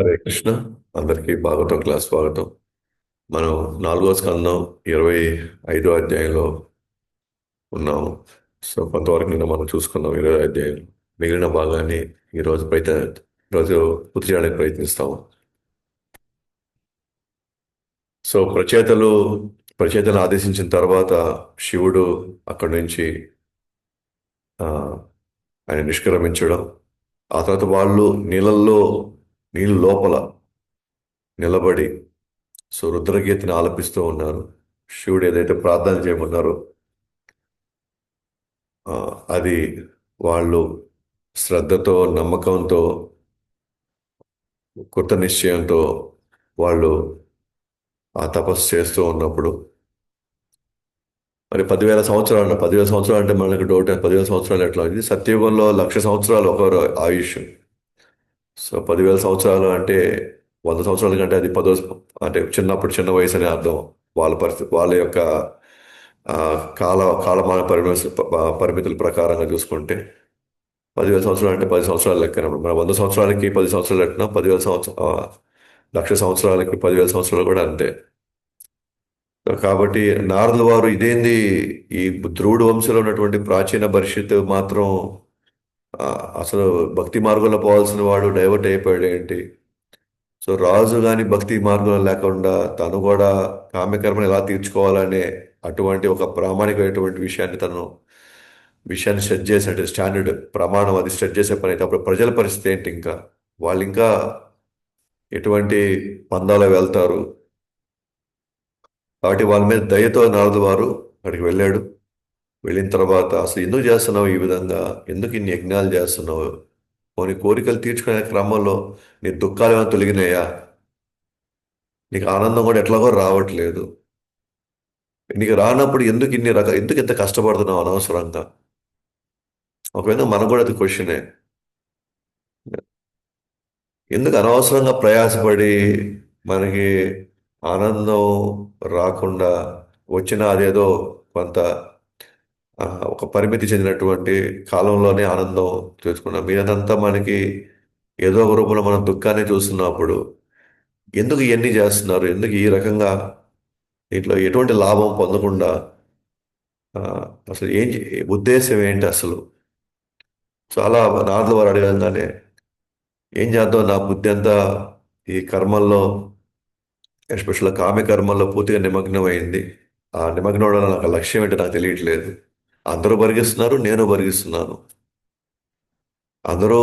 హరే కృష్ణ. అందరికీ భాగవతం క్లాస్ స్వాగతం. మనం 4వ స్కందం 25వ అధ్యాయంలో ఉన్నాము. సో కొంతవరకు నిన్న మనం చూసుకున్నాం 20వ అధ్యాయం. మిగిలిన భాగాన్ని ఈరోజు పూర్తి చేయడానికి ప్రయత్నిస్తాము. సో ప్రచేతలు ఆదేశించిన తర్వాత శివుడు అక్కడి నుంచి ఆ, ఆయన నిష్క్రమించడం, ఆ తర్వాత వాళ్ళు నీళ్ళ లోపల నిలబడి రుద్రగీతని ఆలపిస్తూ ఉన్నారు. శివుడు ఏదైతే ప్రార్థన చేయమన్నారో ఆ, అది వాళ్ళు శ్రద్ధతో, నమ్మకంతో, కృత నిశ్చయంతో వాళ్ళు ఆ తపస్సు చేస్తూ ఉన్నప్పుడు, మరి 10,000 సంవత్సరాలు అంటే మనకు డౌట్, 10,000 సంవత్సరాలు ఎట్లా? ఇది సత్యయుగంలో 1,00,000 సంవత్సరాలు ఒక ఆయుష్. సో 10,000 సంవత్సరాలు అంటే 100 సంవత్సరాల కంటే అది అంటే చిన్న వయసు అనే అర్థం. వాళ్ళ పరిస్థితి, వాళ్ళ యొక్క ఆ, కాలమాన పరిమితుల ప్రకారంగా చూసుకుంటే 10,000 సంవత్సరాలు అంటే 10 సంవత్సరాలు లెక్కన. మన 100 సంవత్సరాలకి 10 సంవత్సరాలు లెక్కన, 1,00,000 సంవత్సరాలకి 10,000 సంవత్సరాలు కూడా అంతే. కాబట్టి నారదుల వారు ఇదేంది, ఈ ధ్రువుడు వంశంలో ఉన్నటువంటి ప్రాచీన భవిష్యత్తు మాత్రం ఆ, అసలు భక్తి మార్గంలో పోవాల్సిన వాడు డైవర్ట్ అయిపోయాడు ఏంటి? సో రాజు గాని భక్తి మార్గంలో లేకుండా తను కూడా కామ్యకర్మను ఎలా తీర్చుకోవాలనే అటువంటి ఒక ప్రామాణికమైనటువంటి విషయాన్ని సెట్ చేసినట్టు స్టాండర్డ్ ప్రమాణం అది సెట్ చేసే పని అయితే అప్పుడు ప్రజల పరిస్థితి ఏంటి? ఇంకా వాళ్ళు ఇంకా ఎటువంటి పందాలు వెళ్తారు? కాబట్టి వాళ్ళ మీద దయతో నారదు వారు అక్కడికి వెళ్ళాడు. వెళ్ళిన తర్వాత అసలు ఎందుకు చేస్తున్నావు ఈ విధంగా, ఎందుకు ఇన్ని యజ్ఞాలు చేస్తున్నావు, కొన్ని కోరికలు తీర్చుకునే క్రమంలో నీ దుఃఖాలు ఏమైనా తొలగినాయా? నీకు ఆనందం కూడా ఎట్లాగో రావట్లేదు. నీకు రానప్పుడు ఎందుకు ఇంత కష్టపడుతున్నావు అనవసరంగా? ఒకవేళ మనకు కూడా అది క్వశ్చనే. ఎందుకు అనవసరంగా ప్రయాసపడి మనకి ఆనందం రాకుండా వచ్చిన అదేదో కొంత ఒక పరిమితి చెందినటువంటి కాలంలోనే ఆనందం చేసుకున్నాం. మీదంతా మనకి ఏదో ఒక రూపంలో మనం దుఃఖాన్ని చూస్తున్నప్పుడు ఎందుకు ఇవన్నీ చేస్తున్నారు? ఎందుకు ఈ రకంగా దీంట్లో ఎటువంటి లాభం పొందకుండా ఆ, అసలు ఉద్దేశం ఏంటి అసలు? చాలా నారదుల వారు అడగంగానే ఏం చేద్దాం, నా బుద్ధి అంతా ఈ కర్మల్లో, ఎస్పెషల్ కామ్య కర్మల్లో పూర్తిగా నిమగ్నం అయింది. ఆ నిమగ్నం అవడం నాకు లక్ష్యం ఏంటో నాకు తెలియట్లేదు. అందరూ బరిగిస్తున్నారు, నేను బరిగిస్తున్నాను. అందరూ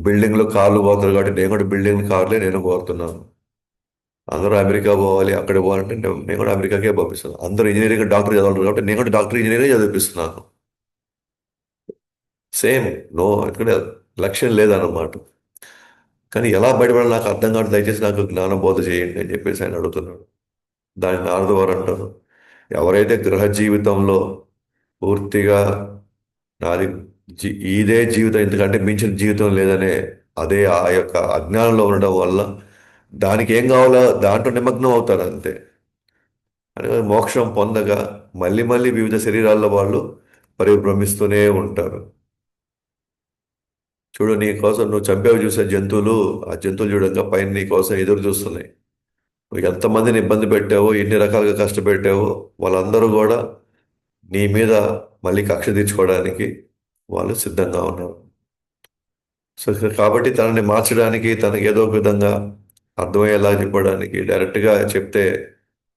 బిల్డింగ్లు కార్లు పోతారు కాబట్టి నేను కూడా బిల్డింగ్ కార్లే నేను కోరుతున్నాను. అందరూ అమెరికా పోవాలి, అక్కడ పోవాలంటే నేను కూడా అమెరికాకే పంపిస్తున్నాను. అందరూ ఇంజనీరింగ్ డాక్టర్ చదవాలి కాబట్టి నేను కూడా డాక్టర్ ఇంజనీరింగ్ చదివిపిస్తున్నాను. సేమ్. నో, ఇక్కడ లక్ష్యం లేదన్నమాట. కానీ ఎలా బయటపడాలి నాకు అర్థం కాదు, దయచేసి నాకు జ్ఞానం బోధ చేయండి అని చెప్పేసి ఆయన అడుగుతున్నాడు. దాని నారదు వారు అంటారు, ఎవరైతే గృహ జీవితంలో పూర్తిగా నాది ఇదే జీవితం, ఎందుకంటే మించిన జీవితం లేదనే అదే ఆ యొక్క అజ్ఞానంలో ఉండడం వల్ల దానికి ఏం కావాలో దాంట్లో నిమగ్నం అవుతారు అంతే. అని మోక్షం పొందగా మళ్ళీ మళ్ళీ వివిధ శరీరాల్లో వాళ్ళు పరిభ్రమిస్తూనే ఉంటారు. చూడు, నీ కోసం నువ్వు చంపేవి చూసే జంతువులు, ఆ జంతువులు చూడంగా పైన నీ కోసం ఎదురు చూస్తున్నాయి. నువ్వు ఎంతమందిని ఇబ్బంది పెట్టావో, ఎన్ని రకాలుగా కష్టపెట్టావో, వాళ్ళందరూ కూడా నీ మీద మళ్ళీ కక్ష తీర్చుకోవడానికి వాళ్ళు సిద్ధంగా ఉన్నారు. సో కాబట్టి తనని మార్చడానికి, తనకి ఏదో ఒక విధంగా అర్థమయ్యేలా చెప్పడానికి డైరెక్ట్గా చెప్తే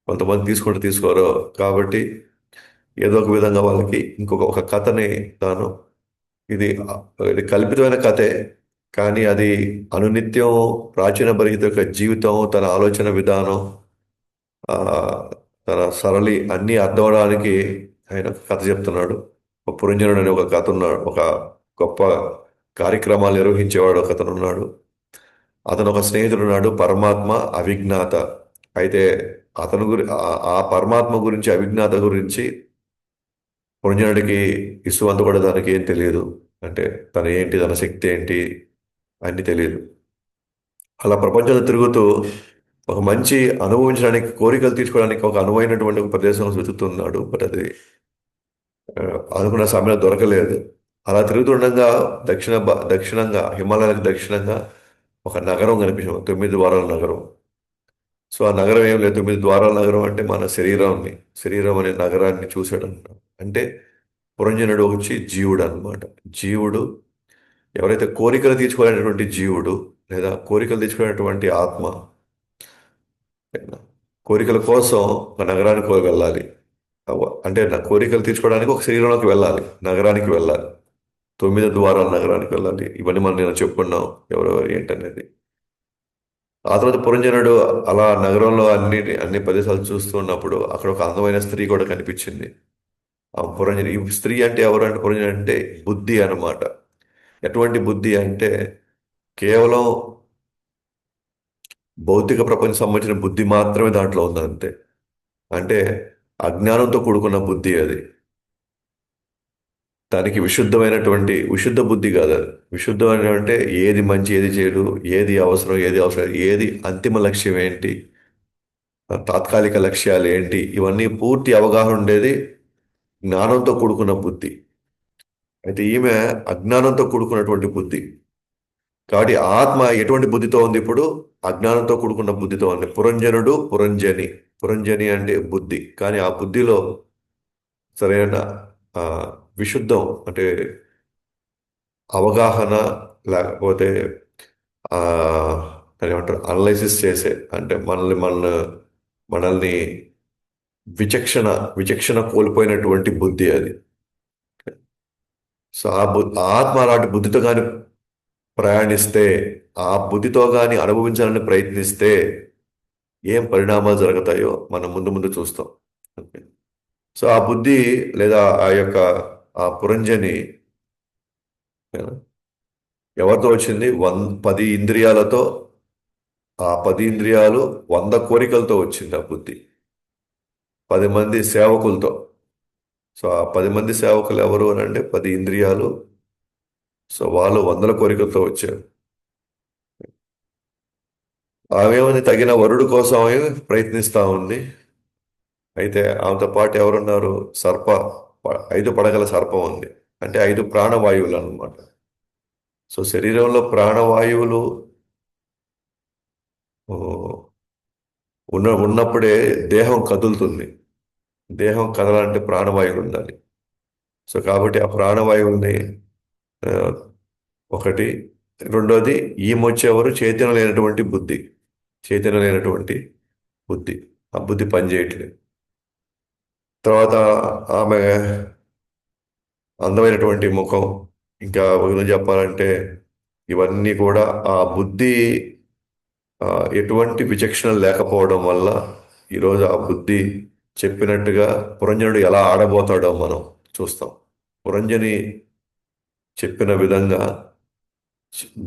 కొంతమంది తీసుకోరు. కాబట్టి ఏదో ఒక విధంగా వాళ్ళకి ఒక కథని తాను, ఇది ఇది కల్పితమైన కథే, కానీ అది అనునిత్యం ప్రాచీన భరిత యొక్క జీవితం, తన ఆలోచన విధానం, ఆ, తన సరళి అన్నీ అర్థం అవడానికి ఆయన ఒక కథ చెప్తున్నాడు. ఒక పురంజనుడు అనే ఒక కథ ఉన్నాడు, ఒక గొప్ప కార్యక్రమాలు నిర్వహించేవాడు ఒక అతను ఉన్నాడు. అతను ఒక స్నేహితుడు ఉన్నాడు, పరమాత్మ అవిజ్ఞాత. అయితే ఆ పరమాత్మ గురించి, అవిజ్ఞాత గురించి పురంజనుడికి ఇసువంత కూడా దానికి ఏం తెలియదు. అంటే తన ఏంటి, తన శక్తి ఏంటి అన్ని తెలియదు. అలా ప్రపంచంలో తిరుగుతూ ఒక మంచి అనుభవించడానికి, కోరికలు తీర్చుకోవడానికి ఒక అనువైనటువంటి ఒక ప్రదేశం వెతుకుతున్నాడు. బట్ అది ఆ, అనుకున్న సమయంలో దొరకలేదు. అలా తిరుగుతుండగా దక్షిణంగా, హిమాలయాలకు దక్షిణంగా ఒక నగరం కనిపించింది, 9 ద్వారాల నగరం. సో ఆ నగరం ఏం లేదు, 9 ద్వారాల నగరం అంటే మన శరీరాన్ని, శరీరం అనే నగరాన్ని చూశాడు అన్నమాట. అంటే పురంజనుడు వచ్చి జీవుడు అన్నమాట. జీవుడు ఎవరైతే కోరికలు తీర్చుకోలేనటువంటి జీవుడు, లేదా కోరికలు తీర్చుకునేటువంటి ఆత్మ, కోరికల కోసం ఒక నగరానికి వెళ్ళాలి. అంటే నా కోరికలు తీర్చుకోవడానికి ఒక శరీరంలోకి వెళ్ళాలి, నగరానికి వెళ్ళాలి, 9 ద్వారాల నగరానికి వెళ్ళాలి. ఇవన్నీ మనం నేను చెప్పుకున్నాం ఎవరెవరు ఏంటనేది. ఆ తర్వాత పురంజనుడు అలా నగరంలో అన్ని ప్రదేశాలు చూస్తున్నప్పుడు అక్కడ ఒక అందమైన స్త్రీ కూడా కనిపించింది. ఆ పురంజని, ఈ స్త్రీ అంటే ఎవరు అంటే, పురంజని అంటే బుద్ధి అన్నమాట. ఎటువంటి బుద్ధి అంటే కేవలం భౌతిక ప్రపంచం సంబంధించిన బుద్ధి మాత్రమే దాంట్లో ఉంది అంతే. అంటే అజ్ఞానంతో కూడుకున్న బుద్ధి అది. దానికి విశుద్ధ బుద్ధి కాదు అది. విశుద్ధమైన అంటే ఏది మంచి ఏది చెడు, ఏది అవసరం ఏది అంతిమ లక్ష్యం ఏంటి, తాత్కాలిక లక్ష్యాలు ఏంటి, ఇవన్నీ పూర్తి అవగాహన ఉండేది జ్ఞానంతో కూడుకున్న బుద్ధి. అయితే ఈమె అజ్ఞానంతో కూడుకున్నటువంటి బుద్ధి. కాబట్టి ఆత్మ ఎటువంటి బుద్ధితో ఉంది ఇప్పుడు? అజ్ఞానంతో కూడుకున్న బుద్ధితో ఉంది. పురంజనుడు, పురంజని. పురంజని అంటే బుద్ధి, కానీ ఆ బుద్ధిలో సరైన ఆ, విశుద్ధం అంటే అవగాహన, లేకపోతే ఆ దాన్ని ఏమంటారు, అనలైసిస్ చేసే, అంటే మనల్ని విచక్షణ విచక్షణ కోల్పోయినటువంటి బుద్ధి అది. సో ఆ ఆత్మ అలాంటి బుద్ధితో కానీ ప్రయాణిస్తే, ఆ బుద్ధితో కానీ అనుభవించాలని ప్రయత్నిస్తే ఏం పరిణామాలు జరుగుతాయో మనం ముందు ముందు చూస్తాం. ఓకే. సో ఆ బుద్ధి లేదా ఆ పురంజని ఎవరితో వచ్చింది? 10 ఇంద్రియాలతో. ఆ 10 ఇంద్రియాలు 100 కోరికలతో వచ్చింది ఆ బుద్ధి, 10 మంది సేవకులతో. సో ఆ 10 మంది సేవకులు ఎవరు అని అంటే 10 ఇంద్రియాలు. సో వాళ్ళు 100 కోరికలతో వచ్చారు. ఆమెమని తగిన వరుడు కోసం ఆమె ప్రయత్నిస్తా ఉంది. అయితే ఆమెతో పాటు ఎవరున్నారు? 5 పడగల సర్పం ఉంది. అంటే 5 ప్రాణవాయువులు అన్నమాట. సో శరీరంలో ప్రాణవాయువులు ఓ, ఉన్నప్పుడే దేహం కదులుతుంది. దేహం కదలాలంటే ప్రాణవాయువులు ఉండాలి. సో కాబట్టి ఆ ప్రాణవాయువుల్ని ఆ, ఒకటి. రెండోది, ఈమొచ్చేవారు చైతన్యం లేనటువంటి బుద్ధి. చైతన్యం లేనటువంటి బుద్ధి. ఆ బుద్ధి పనిచేయట్లేదు. తర్వాత ఆమె అందమైనటువంటి ముఖం. ఇంకా ఒక విధంగా చెప్పాలంటే ఇవన్నీ కూడా ఆ బుద్ధి ఆ, ఎటువంటి విచక్షణ లేకపోవడం వల్ల ఈరోజు ఆ బుద్ధి చెప్పినట్టుగా పురంజనుడు ఎలా ఆడబోతాడో మనం చూస్తాం. పురంజని చెప్పిన విధంగా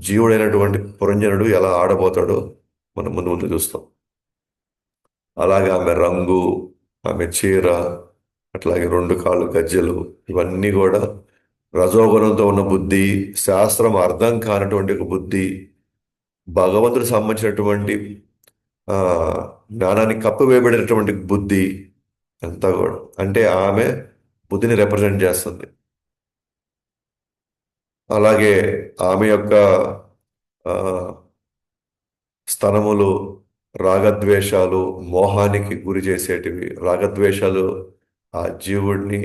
జీవుడైనటువంటి పురంజనుడు ఎలా ఆడబోతాడో మనం ముందు ముందు చూస్తాం. అలాగే ఆమె రంగు, ఆమె చీర, అట్లాగే 2 కాళ్ళు గజ్జెలు, ఇవన్నీ కూడా రజోగుణంతో ఉన్న బుద్ధి, శాస్త్రం అర్థం కానటువంటి ఒక బుద్ధి, భగవంతుడికి సంబంధించినటువంటి ఆ జ్ఞానాన్ని కప్పివేయబడినటువంటి బుద్ధి అంతా కూడా. అంటే ఆమె బుద్ధిని రిప్రజెంట్ చేస్తుంది. అలాగే ఆమె యొక్క ఆ, స్తనములు రాగద్వేషాలు, మోహానికి గురి చేసేటివి. రాగద్వేషాలు ఆ జీవుడిని,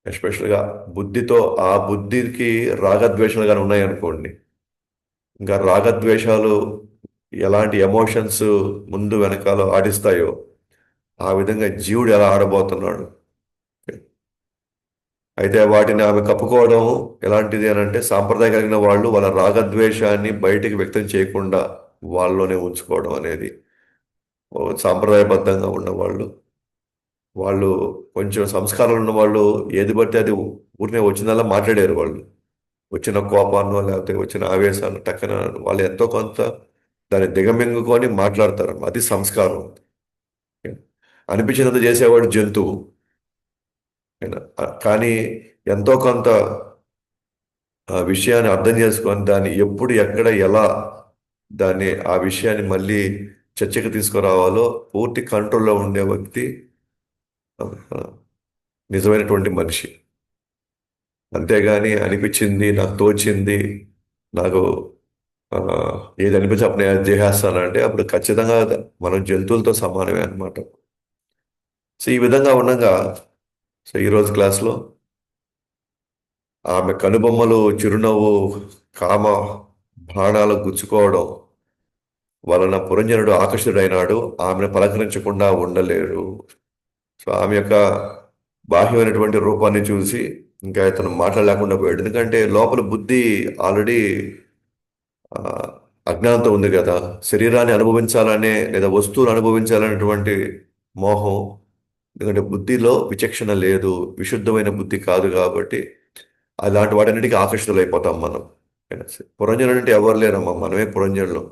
ఎస్పెషల్గా బుద్ధితో, ఆ బుద్ధికి రాగద్వేషాలు కానీ ఉన్నాయనుకోండి, ఇంకా రాగద్వేషాలు ఎలాంటి ఎమోషన్స్ ముందు వెనకాల ఆడిస్తాయో ఆ విధంగా జీవుడు ఎలా ఆడబోతున్నాడు. అయితే వాటిని ఆమె కప్పుకోవడం ఎలాంటిది అని అంటే, సాంప్రదాయ కలిగిన వాళ్ళు వాళ్ళ రాగద్వేషాన్ని బయటికి వ్యక్తం చేయకుండా వాళ్ళలోనే ఉంచుకోవడం అనేది. ఓ సాంప్రదాయబద్ధంగా ఉన్నవాళ్ళు, వాళ్ళు కొంచెం సంస్కారాలు ఉన్న వాళ్ళు ఏది పడితే అది ఊరినే వచ్చిందల్లా మాట్లాడారు వాళ్ళు. వచ్చిన కోపాన్నో లేకపోతే వచ్చిన ఆవేశాన్ని టక్కన వాళ్ళు ఎంతో కొంత దాన్ని దిగమింగుకొని మాట్లాడతారు. అది సంస్కారం. అనిపించినంత చేసేవాడు జంతువు. కానీ ఎంతో కొంత ఆ విషయాన్ని అర్థం చేసుకొని దాన్ని ఎప్పుడు ఎక్కడ ఎలా ఆ విషయాన్ని మళ్ళీ చర్చకు తీసుకురావాలో పూర్తి కంట్రోల్లో ఉండే వ్యక్తి ఆ, నిజమైనటువంటి మనిషి. అంతేగాని అనిపించింది, నాకు తోచింది, నాకు ఆ, ఏది అనిపించి అప్పుడు నేను అది చేసేస్తానంటే అప్పుడు ఖచ్చితంగా మనం జంతువులతో సమానమే అన్నమాట. సో ఈ విధంగా ఉండగా, సో ఈరోజు క్లాస్లో ఆమె కనుబొమ్మలు చిరునవ్వు, కామ బాణాలు గుచ్చుకోవడం వలన పురంజనుడు ఆకర్షితుడైనాడు. ఆమెను పలకరించకుండా ఉండలేరు. సో ఆమె యొక్క బాహ్యమైనటువంటి రూపాన్ని చూసి ఇంకా ఇతను మాట్లాడలేకుండా పోయాడు. ఎందుకంటే లోపల బుద్ధి ఆల్రెడీ ఆ, అజ్ఞానంతో ఉంది కదా. శరీరాన్ని అనుభవించాలనే లేదా వస్తువులు అనుభవించాలనేటువంటి మోహం. ఎందుకంటే బుద్ధిలో విచక్షణ లేదు, విశుద్ధమైన బుద్ధి కాదు కాబట్టి అలాంటి వాటన్నిటికీ ఆకర్షితులైపోతాం మనం. పురంజనుడు అంటే ఎవరు లేరమ్మా, మనమే పురంజనులు.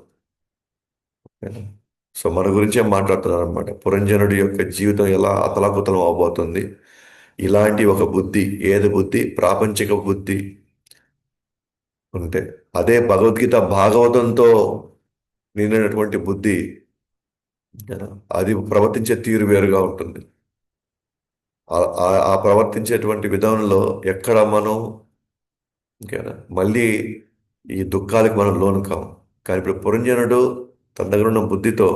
సో మన గురించే మాట్లాడుతున్నారు అనమాట. పురంజనుడి యొక్క జీవితం ఎలా అతలాకుతలం అవబోతుంది. ఇలాంటి ఒక బుద్ధి, ఏది బుద్ధి? ప్రాపంచిక బుద్ధి ఉంటే, అదే భగవద్గీత భాగవతంతో నిండినటువంటి బుద్ధి, అది ప్రవర్తించే తీరు వేరుగా ఉంటుంది. ఆ ప్రవర్తించేటువంటి విధానంలో ఎక్కడ మనం ఇంకేనా మళ్ళీ ఈ దుఃఖాలకు మనం లోను కాం. కానీ ఇప్పుడు పురంజనుడు తన దగ్గర ఉన్న బుద్ధితో,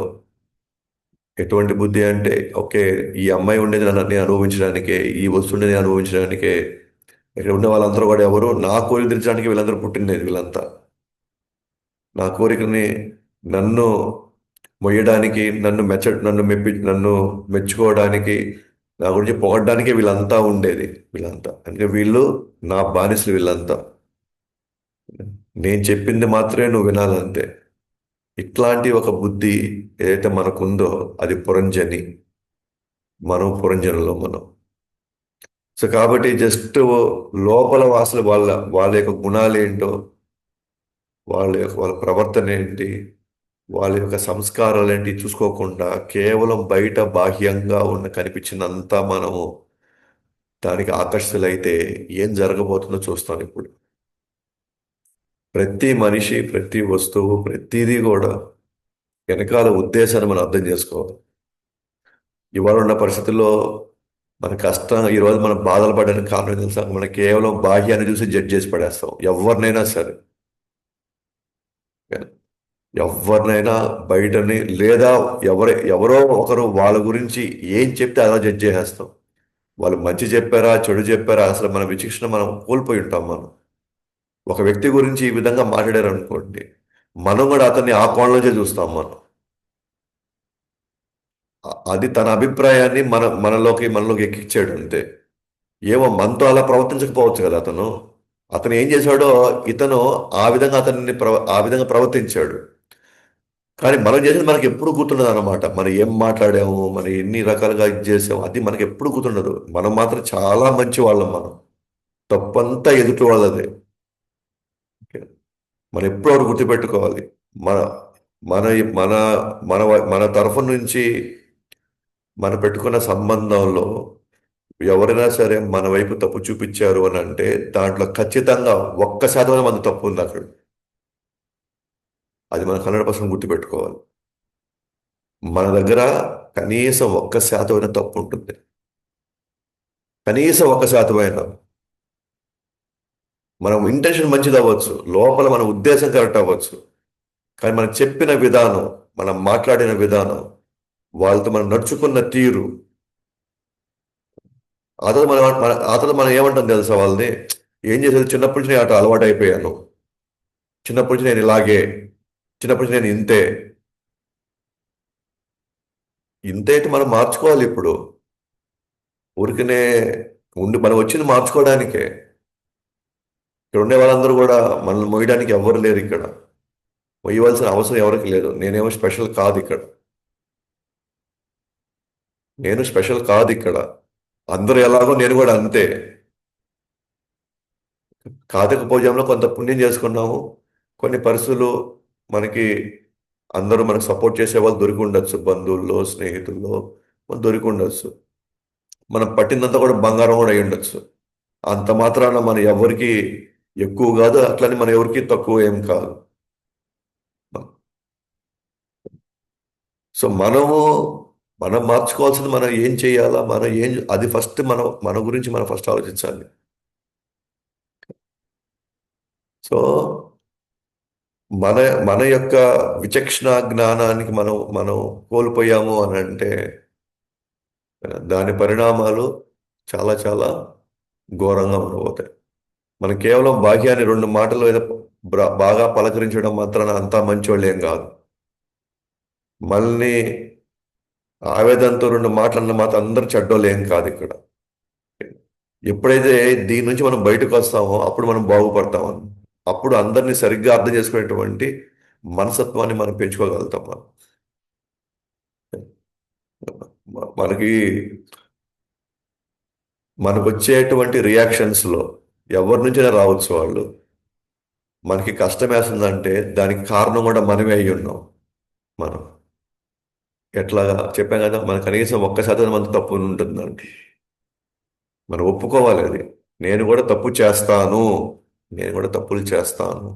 ఎటువంటి బుద్ధి అంటే, ఓకే, ఈ అమ్మాయి ఉండేది నన్ను నేను అనుభవించడానికే, ఈ వస్తువు ఉండేది నేను అనుభవించడానికే, ఇక్కడ ఉన్న వాళ్ళందరూ కూడా ఎవరు నా కోరిక తీర్చడానికి వీళ్ళందరూ పుట్టినది, వీళ్ళంతా నా కోరికని, నన్ను మొయ్యడానికి, నన్ను మెచ్చుకోవడానికి, నా గురించి పొగడడానికే వీళ్ళంతా ఉండేది. వీళ్ళంతా అంటే వీళ్ళు నా బానిసలు వీళ్ళంతా. నేను చెప్పింది మాత్రమే నువ్వు వినాలంతే. ఇట్లాంటి ఒక బుద్ధి ఏదైతే మనకుందో అది పురంజని. మనం పురంజనులో మనం. సో కాబట్టి జస్ట్ లోపల వాసులు వాళ్ళ యొక్క గుణాలు ఏంటో, వాళ్ళ ప్రవర్తన ఏంటి, వాళ్ళ యొక్క సంస్కారాలు ఏంటి చూసుకోకుండా కేవలం బయట బాహ్యంగా ఉన్న కనిపించినంత మనము దానికి ఆకర్షితులైతే ఏం జరగబోతుందో చూస్తాను ఇప్పుడు. ప్రతి మనిషి, ప్రతి వస్తువు, ప్రతిదీ కూడా వెనకాల ఉద్దేశాన్ని మనం అర్థం చేసుకోవాలి. ఇవాళ ఉన్న పరిస్థితుల్లో మన కష్టం, ఈరోజు మనం బాధలు పడడానికి కారణం తెలుసా? మనం కేవలం బాహ్యాన్ని చూసి జడ్జ్ చేసి పడేస్తాం ఎవరినైనా సరే. ఎవరినైనా బయటని, లేదా ఎవరో ఒకరు వాళ్ళ గురించి ఏం చెప్తే అలా జడ్జ్ చేసేస్తాం. వాళ్ళు మంచి చెప్పారా, చెడు చెప్పారా, అసలు మన విచక్షణ మనం కోల్పోయి ఉంటాం. మనం ఒక వ్యక్తి గురించి ఈ విధంగా మాట్లాడారు అనుకోండి, మనం కూడా అతన్ని ఆ కోణంలోనే చూస్తాం మనం. అది తన అభిప్రాయాన్ని మనలోకి ఎక్కించాడు అంతే. ఏమో మనతో అలా ప్రవర్తించకపోవచ్చు కదా అతను. అతను ఏం చేశాడో, ఇతను ఆ విధంగా ప్రవర్తించాడు. కానీ మనం చేసేది మనకి ఎప్పుడు గుర్తుండదు అనమాట. మనం ఏం మాట్లాడాము, మనం ఎన్ని రకాలుగా ఇది చేసాము, అది మనకి ఎప్పుడు గుర్తుండదు. మనం మాత్రం చాలా మంచి వాళ్ళం మనం. తప్పంతా ఎదుటి వాళ్ళదే. ఓకే. మనం ఎప్పుడు ఒకటి గుర్తుపెట్టుకోవాలి. మన మన మన మన మన తరఫు నుంచి మనం పెట్టుకున్న సంబంధంలో ఎవరైనా సరే మన వైపు తప్పు చూపించారు అని అంటే దాంట్లో ఖచ్చితంగా 1% మంది తప్పు ఉంది అక్కడ. అది మనం 100% గుర్తుపెట్టుకోవాలి. మన దగ్గర కనీసం 1% తప్పు ఉంటుంది. కనీసం 1% మనం ఇంటెన్షన్ మంచిది అవ్వచ్చు, లోపల మన ఉద్దేశం కరెక్ట్ అవ్వచ్చు, కానీ మనం చెప్పిన విధానం, మనం మాట్లాడిన విధానం, వాళ్ళతో మనం నడుచుకున్న తీరు, ఆ తర్వాత మనం ఏమంటాం తెలుసా వాళ్ళని? ఏం చేసేది, చిన్నప్పటి నుంచి నేను అటు అలవాటు అయిపోయాను, చిన్నప్పటి నుంచి నేను ఇలాగే, చిన్నప్పటి నుంచి నేను ఇంతే. ఇంతే అయితే మనం మార్చుకోవాలి ఇప్పుడు. ఊరికనే మనం వచ్చింది మార్చుకోవడానికే. ఇక్కడ ఉండే వాళ్ళందరూ కూడా మనల్ని మోయడానికి ఎవ్వరు లేరు ఇక్కడ. మొయ్యవలసిన అవసరం ఎవరికి లేదు. నేనేమో స్పెషల్ కాదు ఇక్కడ. నేను స్పెషల్ కాదు ఇక్కడ. అందరూ ఎలాగో నేను కూడా అంతే. కాదకపోజంలో కొంత పుణ్యం చేసుకున్నాము. కొన్ని పరిస్థితులు మనకి, అందరూ మనకు సపోర్ట్ చేసే వాళ్ళు దొరికి ఉండొచ్చు, బంధువుల్లో, స్నేహితుల్లో మనకు దొరికి ఉండొచ్చు. మనం పట్టిందంతా కూడా బంగారం కూడా అయి ఉండొచ్చు. అంత మాత్రాన మనం ఎవరికి ఎక్కువ కాదు, అట్లని మనం ఎవరికి తక్కువ ఏం కాదు. సో మనం మార్చుకోవాల్సింది, మనం ఏం చేయాలా, అది ఫస్ట్ మన గురించి మనం ఫస్ట్ ఆలోచించాలి. సో మన మన యొక్క విచక్షణ జ్ఞానానికి మనం కోల్పోయాము అని అంటే దాని పరిణామాలు చాలా చాలా ఘోరంగా ఉండబోతాయి. మనం కేవలం భాగ్యాన్ని రెండు మాటలు ఏదో బాగా పలకరించడం మాత్రాన అంతా మంచోళ్ళు ఏం కాదు. మళ్ళీ ఆవేదనతో రెండు మాటలన్న మాత్రం అందరు చెడ్డోళ్ళు ఏం కాదు ఇక్కడ. ఎప్పుడైతే దీని నుంచి మనం బయటకు వస్తామో అప్పుడు మనం బాగుపడతాం. అప్పుడు అందరినీ సరిగ్గా అర్థం చేసుకునేటువంటి మనసత్వాన్ని మనం పెంచుకోగలుగుతాం. మనకి మనకు వచ్చేటువంటి రియాక్షన్స్ లో ఎవరి నుంచైనా రావచ్చు వాళ్ళు. మనకి కష్టం వేస్తుందంటే దానికి కారణం కూడా మనమే అయి ఉన్నాం. మనం ఎట్లాగా చెప్పాం కదా, మన కనీసం 1% మంది తప్పు ఉంటుందండి. మనం ఒప్పుకోవాలి అది. నేను కూడా తప్పు చేస్తాను. నేను కూడా తప్పులు చేస్తాను.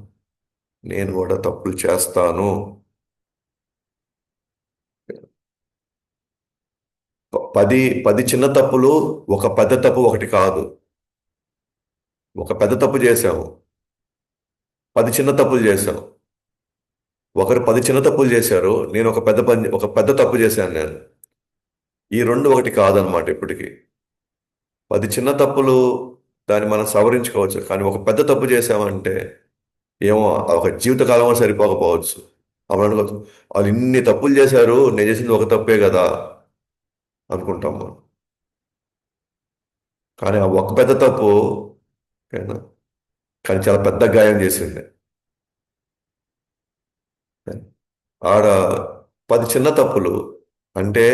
నేను కూడా తప్పులు చేస్తాను. పది పది చిన్న తప్పులు ఒక పెద్ద తప్పు ఒకటి కాదు. ఒక పెద్ద తప్పు చేశాము, 10 చిన్న తప్పులు చేశాం. ఒకరు 10 చిన్న తప్పులు చేశారు, నేను ఒక పెద్ద తప్పు చేశాను నేను. ఈ రెండు ఒకటి కాదనమాట ఎప్పటికీ. 10 చిన్న తప్పులు దాన్ని మనం సవరించుకోవచ్చు, కానీ ఒక పెద్ద తప్పు చేశామంటే ఏమో ఒక జీవితకాలం సరిపోకపోవచ్చు. అప్పుడు అనుకోవచ్చు, వాళ్ళు ఇన్ని తప్పులు చేశారు, నేను చేసింది ఒక తప్పే కదా అనుకుంటాం మనం. కానీ ఆ ఒక పెద్ద తప్పు ఏనా? కానీ చాలా పెద్ద గాయం చేసింది. ఆడ 10 చిన్న తప్పులు అంటే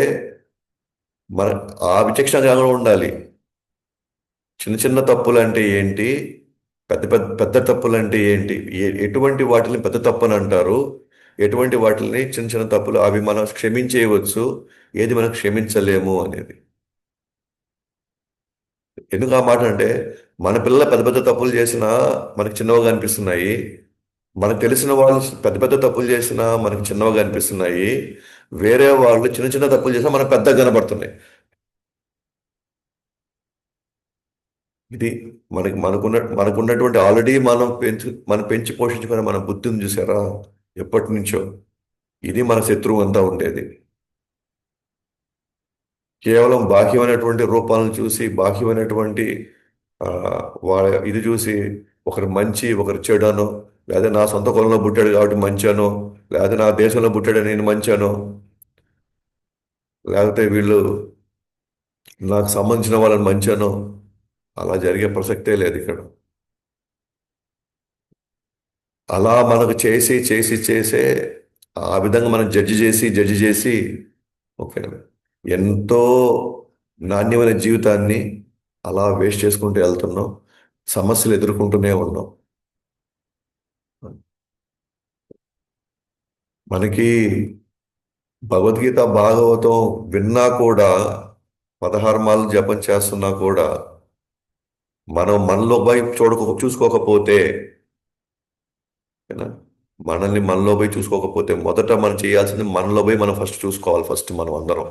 మన ఆ విచక్షణ జ్ఞానం ఉండాలి. చిన్న చిన్న తప్పులు అంటే ఏంటి, పెద్ద పెద్ద పెద్ద తప్పులు అంటే ఏంటి, ఎటువంటి వాటిని పెద్ద తప్పు అని అంటారు, ఎటువంటి వాటిని చిన్న చిన్న తప్పులు, అవి మనం క్షమించేయవచ్చు, ఏది మనం క్షమించలేము అనేది. ఎందుకు ఆ మాట అంటే మన పిల్లలు పెద్ద పెద్ద తప్పులు చేసినా మనకి చిన్నవిగా అనిపిస్తున్నాయి. మనకు తెలిసిన వాళ్ళు పెద్ద పెద్ద తప్పులు చేసినా మనకి చిన్నవిగా అనిపిస్తున్నాయి. వేరే వాళ్ళు చిన్న చిన్న తప్పులు చేసినా మనకు పెద్దగా కనబడుతున్నాయి. ఇది మనకున్నటువంటి ఆల్రెడీ మనం పెంచి పోషించుకునే మన బుద్ధిని చూసారా ఎప్పటి నుంచో. ఇది మన శత్రువు అంతా ఉండేది. కేవలం బాహ్యమైనటువంటి రూపాలను చూసి, బాహ్యమైనటువంటి ఆ, ఇది చూసి ఒకరు మంచి ఒకరు చెడు అనో, లేదా నా సొంత కులంలో పుట్టాడు కాబట్టి మంచి అనో, లేదా నా దేశంలో పుట్టాడు నేను మంచి అనో, లేకపోతే వీళ్ళు నాకు సంబంధించిన వాళ్ళని మంచి అనో, అలా జరిగే ప్రసక్తే లేదు ఇక్కడ. అలా మనకు చేసి చేసి చేసే ఆ విధంగా మనం జడ్జి చేసి ఓకే, ఎంతో నాణ్యమైన జీవితాన్ని అలా వేస్ట్ చేసుకుంటూ వెళ్తున్నాం. సమస్యలు ఎదుర్కొంటూనే ఉన్నాం. మనకి భగవద్గీత భాగవతం విన్నా కూడా, 16 మాలు జపం చేస్తున్నా కూడా మనం మనలో పోయి చూసుకోకపోతే ఓకేనా? మనలో పోయి చూసుకోకపోతే మొదట మనం చేయాల్సింది మనలో పోయి మనం ఫస్ట్ చూసుకోవాలి. ఫస్ట్ మనం అందరం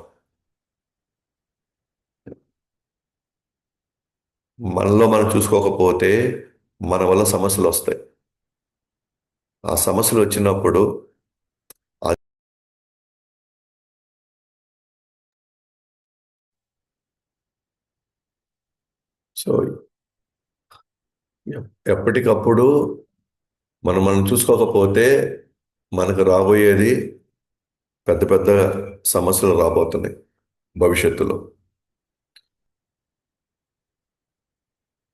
మనలో మనం చూసుకోకపోతే మన వల్ల సమస్యలు వస్తాయి. ఆ సమస్యలు వచ్చినప్పుడు ఆ- సో ఎప్పటికప్పుడు మనం చూసుకోకపోతే మనకు రాబోయేది పెద్ద పెద్ద సమస్యలు రాబోతున్నాయి భవిష్యత్తులో.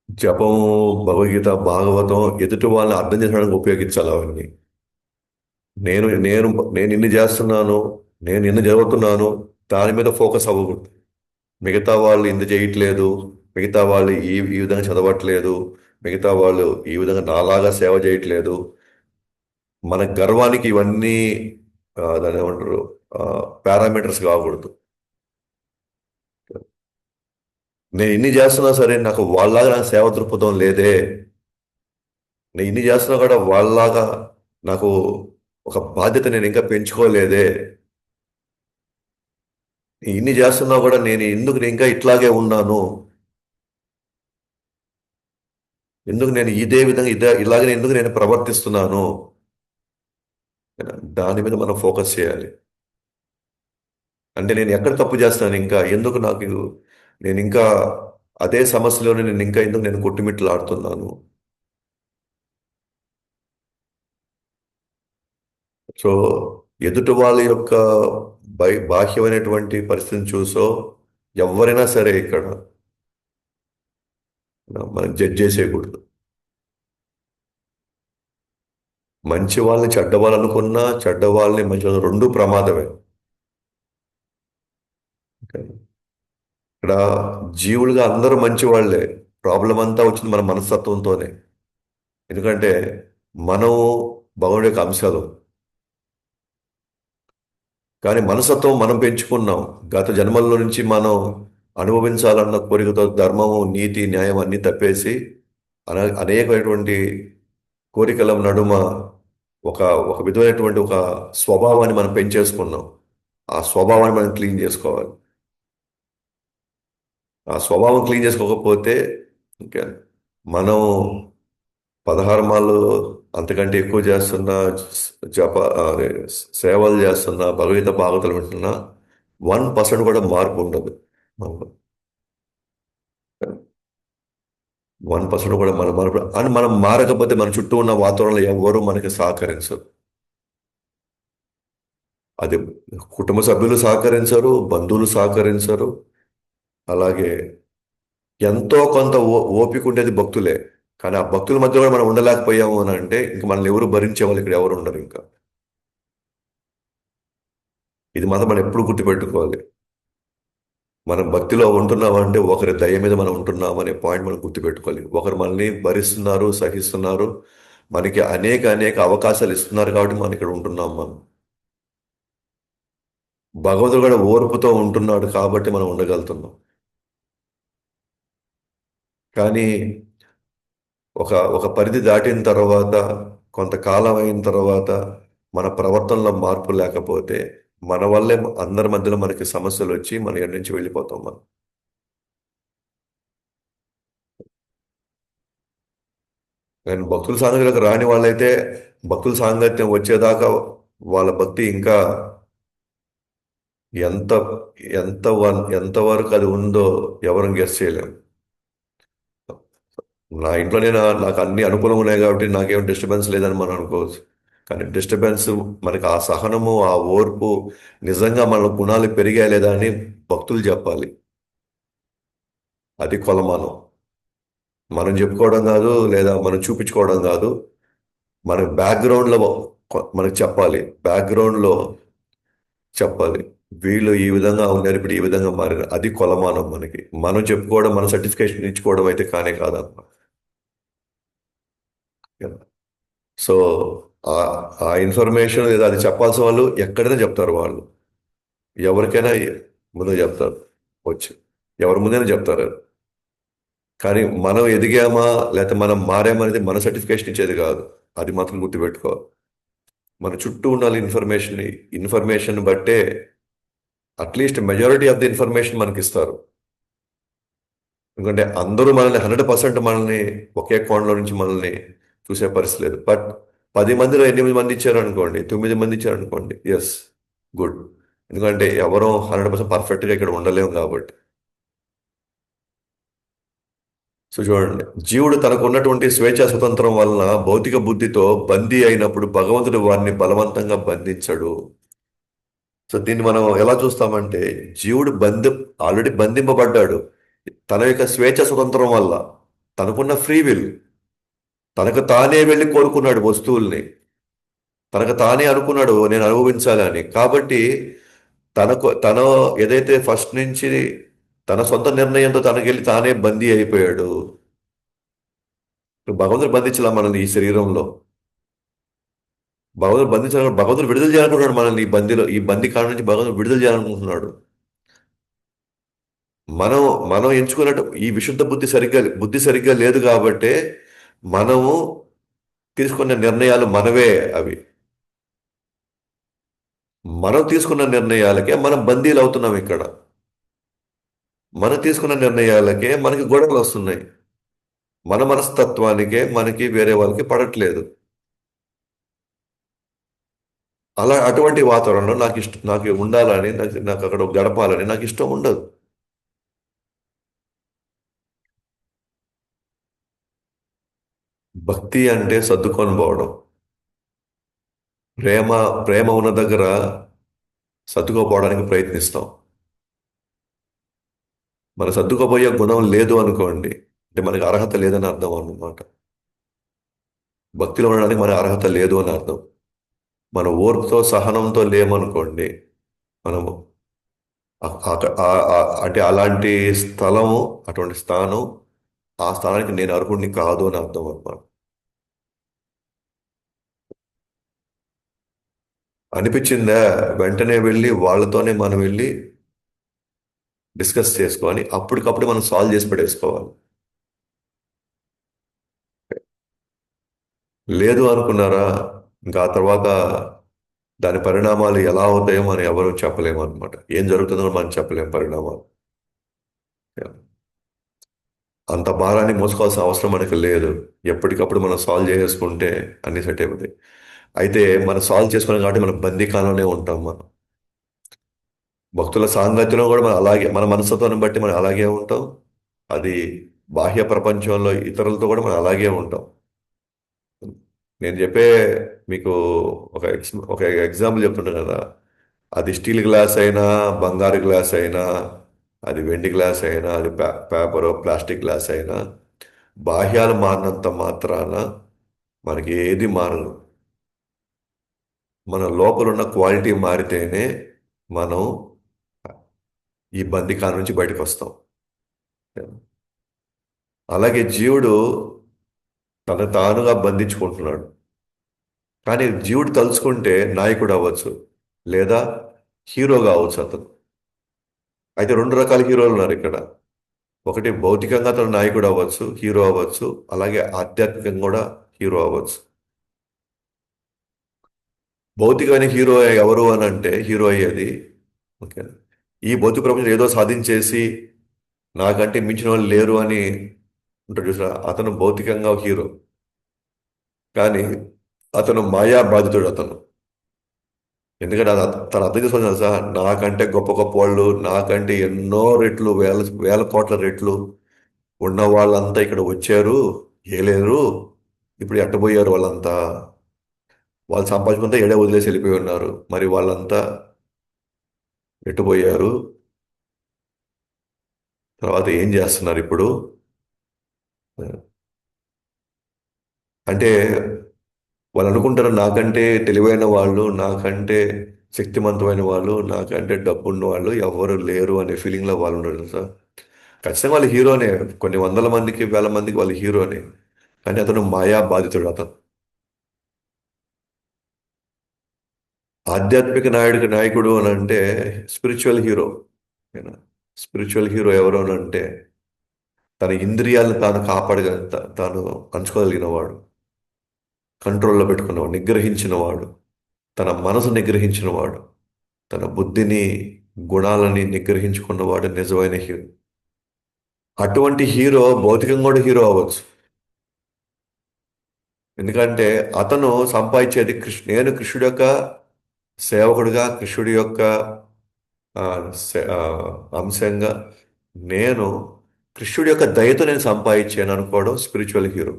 జపము, భగవద్గీత, భాగవతం ఎదుటి వాళ్ళని అర్థం చేసుకోవడానికి ఉపయోగించాలి అవన్నీ. నేను నేను నేను ఇన్ని చేస్తున్నాను, నేను ఇన్ని చదువుతున్నాను, దాని మీద ఫోకస్ అవ్వకూడదు. మిగతా వాళ్ళు ఇంత చేయట్లేదు, మిగతా వాళ్ళు ఈ విధంగా చదవట్లేదు, మిగతా వాళ్ళు ఈ విధంగా నాలాగా సేవ చేయట్లేదు. మన గర్వానికి ఇవన్నీ దాని ఏమంటారు, పారామీటర్స్ కాకూడదు. నేను ఇన్ని చేస్తున్నా సరే నాకు వాళ్ళలాగా నాకు సేవ దృక్పథం లేదే. నేను ఇన్ని చేస్తున్నా కూడా వాళ్ళలాగా నాకు ఒక బాధ్యత నేను ఇంకా పెంచుకోలేదే. ఇన్ని చేస్తున్నా కూడా నేను ఇంకా ఇట్లాగే ఉన్నాను, ఎందుకు నేను ఇదే విధంగా ఇలాగే ఎందుకు నేను ప్రవర్తిస్తున్నాను. దాని మీద మనం ఫోకస్ చేయాలి. అంటే నేను ఎక్కడ తప్పు చేస్తాను, ఇంకా ఎందుకు నాకు, నేను ఇంకా అదే సమస్యలోనే నేను ఇంకా ఎందుకు నేను కొట్టుమిట్టాడుతున్నాను. సో ఎదుటి వాళ్ళ యొక్క బాహ్యమైనటువంటి పరిస్థితిని చూసో ఎవరైనా సరే ఇక్కడ మనం జడ్జ్ చేసేయకూడదు. మంచి వాళ్ళని చెడ్డ వాళ్ళు అనుకున్నా, చెడ్డ వాళ్ళని మంచి వాళ్ళు రెండు ప్రమాదమే. ఇక్కడ జీవులుగా అందరూ మంచి వాళ్ళే. ప్రాబ్లం అంతా వచ్చింది మన మనస్తత్వంతోనే. ఎందుకంటే మనం భగవుడి యొక్క అంశాలు, కానీ మనస్తత్వం మనం పెంచుకున్నాం. గత జన్మల్లో నుంచి మనం అనుభవించాలన్న కోరికతో ధర్మము, నీతి, న్యాయం అన్ని తప్పేసి అనేకమైనటువంటి కోరికల నడుమ ఒక ఒక విధమైనటువంటి ఒక స్వభావాన్ని మనం పెంచేసుకున్నాం. ఆ స్వభావాన్ని మనం క్లీన్ చేసుకోవాలి. ఆ స్వభావం క్లీన్ చేసుకోకపోతే ఇంకా మనం 16 మాలు అంతకంటే ఎక్కువ చేస్తున్నా, జప అదే, సేవలు చేస్తున్నా, భగవత భాగవతులు వింటున్నా, 1% కూడా మార్పు ఉండదు మనలో. 1% కూడా మన మార్పు అని మనం మారకపోతే మన చుట్టూ ఉన్న వాతావరణంలో ఎవరు మనకి సహకరించరు. అది కుటుంబ సభ్యులు సహకరించరు, బంధువులు సహకరించరు. అలాగే ఎంతో కొంత ఓపిక ఉండేది భక్తులే. కానీ ఆ భక్తుల మధ్య కూడా మనం ఉండలేకపోయాము అని అంటే ఇంక మనల్ని ఎవరు భరించే వాళ్ళు ఇక్కడ ఎవరు ఉండరు ఇంకా. ఇది మాత్రం మనం ఎప్పుడు గుర్తుపెట్టుకోవాలి. మనం భక్తిలో ఉంటున్నామంటే ఒకరి దయ మీద మనం ఉంటున్నాం అనే పాయింట్ మనం గుర్తుపెట్టుకోవాలి. ఒకరు మనల్ని భరిస్తున్నారు, సహిస్తున్నారు, మనకి అనేక అనేక అవకాశాలు ఇస్తున్నారు కాబట్టి మనం ఇక్కడ ఉంటున్నాం మనం. భగవంతుడు కూడా ఓర్పుతో ఉంటున్నాడు కాబట్టి మనం ఉండగలుగుతున్నాం. కానీ ఒక ఒక పరిధి దాటిన తర్వాత, కొంతకాలం అయిన తర్వాత మన ప్రవర్తనలో మార్పు లేకపోతే మన వల్లే అందరి మధ్యలో మనకి సమస్యలు వచ్చి మన ఎక్కడి నుంచి వెళ్ళిపోతాం మనం. నేను భక్తుల సాంగత్యంలోకి రాని వాళ్ళైతే భక్తుల సాంగత్యం వచ్చేదాకా వాళ్ళ భక్తి ఇంకా ఎంత ఎంతవరకు అది ఉందో ఎవరం గెస్ చేయలేం. నా ఇంట్లో నేను నాకు అన్ని అనుకూలంగా ఉన్నాయి కాబట్టి నాకేం డిస్టర్బెన్స్ లేదని మనం అనుకోవచ్చు. కానీ డిస్టర్బెన్స్ మనకి ఆ సహనము, ఆ ఓర్పు నిజంగా మన గుణాలు పెరిగాయి లేదా అని భక్తులు చెప్పాలి. అది కొలమానం. మనం చెప్పుకోవడం కాదు, లేదా మనం చూపించుకోవడం కాదు. మన బ్యాక్గ్రౌండ్లో మనకి చెప్పాలి. బ్యాక్గ్రౌండ్లో చెప్పాలి. వీళ్ళు ఈ విధంగా ఉన్నారు, ఇప్పుడు ఈ విధంగా మారారు. అది కొలమానం మనకి. మనం చెప్పుకోవడం, మన సర్టిఫికేషన్ ఇచ్చుకోవడం అయితే కానే కాదన్నమాట. సో ఆ ఆ ఇన్ఫర్మేషన్ లేదా అది చెప్పాల్సిన వాళ్ళు ఎక్కడైనా చెప్తారు వాళ్ళు. ఎవరికైనా ముందు చెప్తారు వచ్చి. ఎవరి ముందైనా చెప్తారు. కానీ మనం ఎదిగామా లేకపోతే మనం మారామా అనేది మన సర్టిఫికేషన్ ఇచ్చేది కాదు. అది మాత్రం గుర్తుపెట్టుకోవాలి. మన చుట్టూ ఉండాలి ఇన్ఫర్మేషన్. ఇన్ఫర్మేషన్ బట్టే at least majority of the information మనకి ఇస్తారు. ఎందుకంటే అందరూ మనల్ని 100% మనల్ని ఒకే కోణంలో నుంచి మనల్ని చూసే పరిస్థితి లేదు. బట్ 10 మందిలో 8 మంది ఇచ్చారు అనుకోండి, 9 మంది ఇచ్చారు అనుకోండి, ఎస్, గుడ్. ఎందుకంటే ఎవరో 100% పర్ఫెక్ట్గా ఇక్కడ ఉండలేము కాబట్టి. సో చూడండి, జీవుడు తనకు ఉన్నటువంటి స్వేచ్ఛా స్వతంత్రం వలన భౌతిక బుద్ధితో బందీ అయినప్పుడు భగవంతుడు వారిని బలవంతంగా బంధించడు. సో దీన్ని మనం ఎలా చూస్తామంటే, జీవుడు ఆల్రెడీ బంధింపబడ్డాడు తన యొక్క స్వేచ్ఛ స్వతంత్రం వల్ల. తనకున్న ఫ్రీ విల్, తనకు తానే వెళ్ళి కోరుకున్నాడు వస్తువుల్ని. తనకు తానే అనుకున్నాడు నేను అనుభవించాలని. కాబట్టి తన ఏదైతే ఫస్ట్ నుంచి తన సొంత నిర్ణయంతో తనకెళ్ళి తానే బందీ అయిపోయాడు. భగవంతుడు బంధించలా మనల్ని ఈ శరీరంలో. భగవంతుడు విడుదల చేయాలనుకుంటున్నాడు మనల్ని ఈ బందీలో, ఈ బందీ కాలం నుంచి భగవంతుడు విడుదల చేయాలనుకుంటున్నాడు. మనం మనం ఎంచుకున్నట్టు ఈ విశుద్ధ బుద్ధి సరిగ్గా లేదు కాబట్టే మనము తీసుకున్న నిర్ణయాలు మనవే అవి. మనం తీసుకున్న నిర్ణయాలకే మనం బందీలు అవుతున్నాం ఇక్కడ. మనం తీసుకున్న నిర్ణయాలకే మనకి గొడవలు వస్తున్నాయి. మన మనస్తత్వానికే మనకి వేరే వాళ్ళకి పడట్లేదు. అటువంటి వాతావరణంలో నాకు ఉండాలని, నాకు అక్కడ గడపాలని నాకు ఇష్టం ఉండదు. భక్తి అంటే సర్దుకొని పోవడం. ప్రేమ ప్రేమ ఉన్న దగ్గర సర్దుకోపోవడానికి ప్రయత్నిస్తాం. మన సర్దుకోపోయే గుణం లేదు అనుకోండి, అంటే మనకి అర్హత లేదని అర్థం అన్నమాట. భక్తిలో ఉండడానికి మన అర్హత లేదు అని అర్థం. మన ఓర్పుతో సహనంతో లేమనుకోండి, మనము అంటే అలాంటి స్థలము, అటువంటి స్థానం, ఆ స్థానానికి నేను అర్హుడిని కాదు అని అర్థం అన్నమాట. అనిపించిందా, వెంటనే వెళ్ళి వాళ్ళతోనే మనం వెళ్ళి డిస్కస్ చేసుకొని అప్పటికప్పుడు మనం సాల్వ్ చేసి పడేసుకోవాలి. లేదు అనుకున్నారా, ఇంకా ఆ తర్వాత దాని పరిణామాలు ఎలా అవుతాయో మనం ఎవరు చెప్పలేము అనమాట. ఏం జరుగుతుందో మనం చెప్పలేము పరిణామాలు. అంత భారాన్ని మోసుకోవాల్సిన అవసరం మనకు లేదు. ఎప్పటికప్పుడు మనం సాల్వ్ చేసేసుకుంటే అన్ని సెట్ అయిపోతాయి. అయితే మనం సాల్వ్ చేసుకున్నాం కాబట్టి మనం బందీకానంలోనే ఉంటాం మనం. భక్తుల సాంగత్యంలో కూడా మనం అలాగే, మన మనస్తత్వాన్ని బట్టి మనం అలాగే ఉంటాం. అది బాహ్య ప్రపంచంలో ఇతరులతో కూడా మనం అలాగే ఉంటాం. నేను చెప్పే మీకు ఒక ఎగ్జాంపుల్ చెప్తుంటాను కదా. అది స్టీల్ గ్లాస్ అయినా, బంగారు గ్లాస్ అయినా, అది వెండి గ్లాస్ అయినా, అది పేపర్ ప్లాస్టిక్ గ్లాస్ అయినా, బాహ్యాలు మారినంత మాత్రాన మనకి ఏది మారదు. మన లోపల ఉన్న క్వాలిటీ మారితేనే మనం ఈ బందికాల నుంచి బయటకు వస్తాం. అలాగే జీవుడు తన తానుగా బంధించుకుంటున్నాడు. కానీ జీవుడు తలుచుకుంటే నాయకుడు అవ్వచ్చు, లేదా హీరో కావచ్చు అతను. అయితే రెండు రకాల హీరోలు ఉన్నారు ఇక్కడ. ఒకటి భౌతికంగా అతను నాయకుడు అవ్వచ్చు, హీరో అవ్వచ్చు. అలాగే ఆధ్యాత్మికంగా కూడా హీరో అవ్వచ్చు. భౌతికమైన హీరో ఎవరు అని అంటే, హీరో అయ్యేది, ఓకే, ఈ భౌతిక ప్రపంచం ఏదో సాధించేసి నాకంటే మించిన వాళ్ళు లేరు అని ఉంటాడు చూసారా, అతను భౌతికంగా ఒక హీరో. కానీ అతను మాయా బాధితుడు అతను. ఎందుకంటే తను అర్థం చేసుకోవాలి తెలుసా, నాకంటే గొప్ప గొప్ప వాళ్ళు, నాకంటే ఎన్నో రెట్లు, వేల వేల కోట్ల రెట్లు ఉన్న వాళ్ళంతా ఇక్కడ వచ్చారు, ఏలేరు, ఇప్పుడు ఎట్టబోయారు వాళ్ళంతా. వాళ్ళు సంపాదించుకుంటే ఏడే వదిలేసి వెళ్ళిపోయి ఉన్నారు. మరి వాళ్ళంతా ఎట్టుపోయారు, తర్వాత ఏం చేస్తున్నారు ఇప్పుడు? అంటే వాళ్ళు అనుకుంటారు నాకంటే తెలివైన వాళ్ళు, నాకంటే శక్తివంతమైన వాళ్ళు, నాకంటే డబ్బున్న వాళ్ళు ఎవరు లేరు అనే ఫీలింగ్లో వాళ్ళు ఉండరు సార్. ఖచ్చితంగా వాళ్ళు హీరోనే. కొన్ని వందల మందికి, వేల మందికి వాళ్ళు హీరోనే. కానీ అతను మాయా బాధితుడు అతను. ఆధ్యాత్మిక నాయకుడు అని అంటే స్పిరిచువల్ హీరో. స్పిరిచువల్ హీరో ఎవరు అని అంటే తన ఇంద్రియాలను తాను తాను పంచుకోగలిగిన వాడు, కంట్రోల్లో పెట్టుకున్నవాడు, నిగ్రహించిన వాడు, తన మనసు నిగ్రహించిన వాడు, తన బుద్ధిని, గుణాలని నిగ్రహించుకున్నవాడు నిజమైన హీరో. అటువంటి హీరో భౌతికంగా కూడా హీరో అవ్వచ్చు. ఎందుకంటే అతను సంపాదించేది నేను కృష్ణుడి యొక్క సేవకుడిగా, కృష్ణుడి యొక్క ఆ, అంశంగా, నేను కృష్ణుడి యొక్క దయతో నేను సంపాదించాను అనుకోవడం స్పిరిచువల్ హీరో.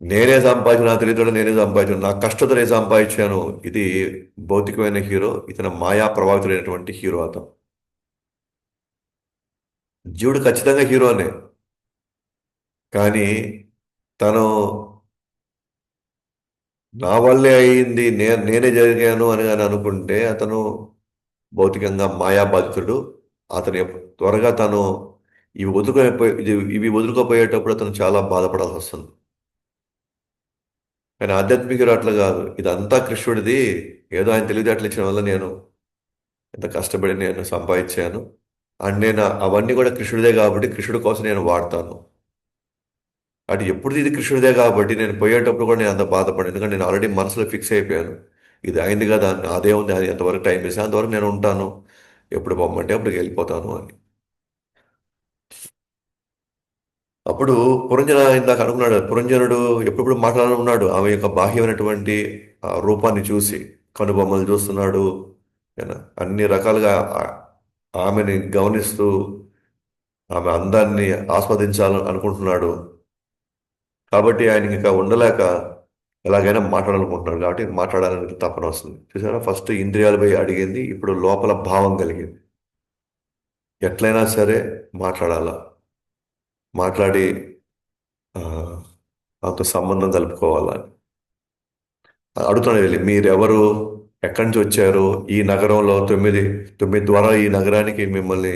నేనే సంపాదించిన, నా తెలియదు నేనే సంపాదించాను, నా కష్టంతో నేను సంపాదించాను, ఇది భౌతికమైన హీరో. ఇతను మాయా ప్రభావితుడైనటువంటి హీరో అతను. జీవుడు ఖచ్చితంగా హీరోనే. కానీ తను నా వల్లే అయింది, నేనే జరిగాను అని అనుకుంటే అతను భౌతికంగా మాయాబాధితుడు. త్వరగా తను ఇవి వదులుకోపోయేటప్పుడు అతను చాలా బాధపడాల్సి వస్తుంది. కానీ ఆధ్యాత్మికుడు అట్లా కాదు, ఇదంతా కృష్ణుడిది, ఏదో ఆయన తెలివితేటలు ఇచ్చిన వల్ల నేను ఎంత కష్టపడి నేను సంపాదించాను, అండ్ నేను అవన్నీ కూడా కృష్ణుడిదే కాబట్టి కృష్ణుడి కోసం నేను వాడతాను. అటు ఎప్పుడు ఇది కృష్ణుడిదే కాబట్టి నేను పోయేటప్పుడు కూడా నేను అంత బాధపడను. ఎందుకంటే నేను ఆల్రెడీ మనసులో ఫిక్స్ అయిపోయాను, ఇది అయింది కదా, అదే ఉంది, అది ఎంతవరకు టైం వేసి అంతవరకు నేను ఉంటాను, ఎప్పుడు పొమ్మంటే అప్పటికి వెళ్ళిపోతాను అని. అప్పుడు పురంజన ఇందాక అనుకున్నాడు, పురంజనుడు ఎప్పుడెప్పుడు మాట్లాడాలనుకున్నాడు ఆమె యొక్క బాహ్యమైనటువంటి ఆ రూపాన్ని చూసి, కనుబొమ్మలు చూస్తున్నాడు. ఏనా? అన్ని రకాలుగా ఆమెని గమనిస్తూ ఆమె అందాన్ని ఆస్వాదించాలని అనుకుంటున్నాడు. కాబట్టి ఆయనకి ఇంకా ఉండలేక ఎలాగైనా మాట్లాడాలనుకుంటున్నాడు, కాబట్టి మాట్లాడాలని తపన వస్తుంది. చూసారా, ఫస్ట్ ఇంద్రియాలపై అడిగింది, ఇప్పుడు లోపల భావం కలిగింది. ఎట్లయినా సరే మాట్లాడాలా, మాట్లాడి ఆ, ఆమెతో సంబంధం కలుపుకోవాలని అడుగుతున్నాడు. వెళ్ళి మీరెవరు, ఎక్కడి నుంచి వచ్చారు, ఈ నగరంలో తొమ్మిది ద్వారా ఈ నగరానికి మిమ్మల్ని,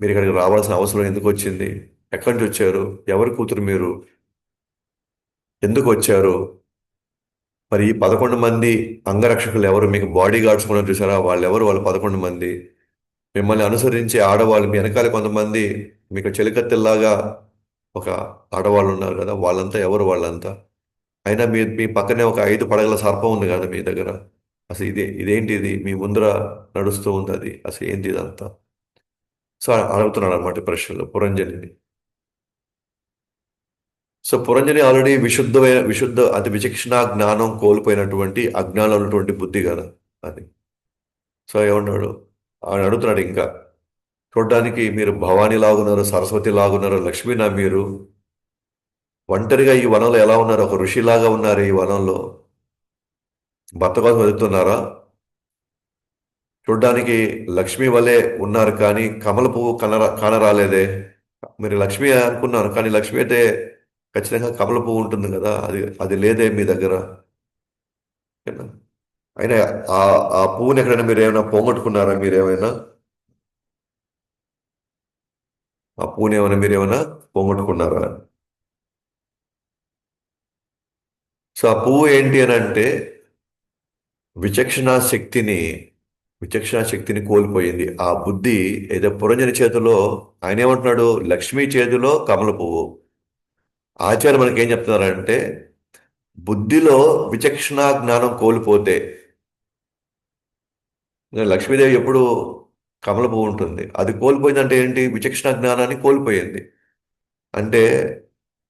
మీరు ఇక్కడికి రావాల్సిన అవసరం ఎందుకు వచ్చింది, ఎక్కడి నుంచి వచ్చారు, ఎవరి కూతురు మీరు, ఎందుకు వచ్చారు, మరి ఈ 11 మంది అంగరక్షకులు ఎవరు, మీకు బాడీ గార్డ్స్ కూడా చూసారా, వాళ్ళు ఎవరు, వాళ్ళు 11 మంది, మిమ్మల్ని అనుసరించి ఆడవాళ్ళు మీ వెనకాల కొంతమంది, మీకు చెలికత్తెల్లాగా ఒక ఆడవాళ్ళు ఉన్నారు కదా, వాళ్ళంతా ఎవరు, వాళ్ళంతా, అయినా మీ పక్కనే ఒక 5 పడగల సర్పం ఉంది కదా మీ దగ్గర, అసలు ఇదేంటి, ఇది మీ ముందర నడుస్తూ ఉంది, అది అసలు ఏంటి ఇదంతా. సో అడుగుతున్నాడు అనమాట ప్రశ్నలు పురంజనిని. సో పురంజని ఆల్రెడీ విశుద్ధ అది విచక్షణ జ్ఞానం కోల్పోయినటువంటి అజ్ఞానం ఉన్నటువంటి బుద్ధి కదా అది. సో ఏమన్నాడు, ఆయన అడుగుతున్నాడు ఇంకా, చూడ్డానికి మీరు భవానీ లాగున్నారు, సరస్వతి లాగున్నారు, లక్ష్మీనా మీరు, ఒంటరిగా ఈ వనంలో ఎలా ఉన్నారు, ఒక ఋషిలాగా ఉన్నారు ఈ వనంలో, భర్త కోసం వెతుకుతున్నారా, చూడ్డానికి లక్ష్మి వలె ఉన్నారు కానీ కమల పువ్వు కానరాలేదే, మీరు లక్ష్మి అనుకున్నారు కానీ లక్ష్మి అయితే ఖచ్చితంగా కమల పువ్వు ఉంటుంది కదా, అది అది లేదే మీ దగ్గర. ఓకేనా? అయినా ఆ ఆ పువ్వుని ఎక్కడైనా మీరు ఏమైనా పోగొట్టుకున్నారా, మీరేమైనా ఆ పువ్వుని ఏమైనా మీరేమైనా పోగొట్టుకున్నారా. సో ఆ పువ్వు ఏంటి అని అంటే విచక్షణ శక్తిని విచక్షణ శక్తిని కోల్పోయింది ఆ బుద్ధి. ఏదో పురంజని చేతిలో, ఆయన ఏమంటున్నాడు, లక్ష్మీ చేతిలో కమల పువ్వు. ఆచార్య మనకి ఏం చెప్తున్నారంటే, బుద్ధిలో విచక్షణ జ్ఞానం కోల్పోతే, ఇంకా లక్ష్మీదేవి ఎప్పుడు కమల పువ్వు ఉంటుంది, అది కోల్పోయిందంటే ఏంటి, విచక్షణ జ్ఞానాన్ని కోల్పోయింది. అంటే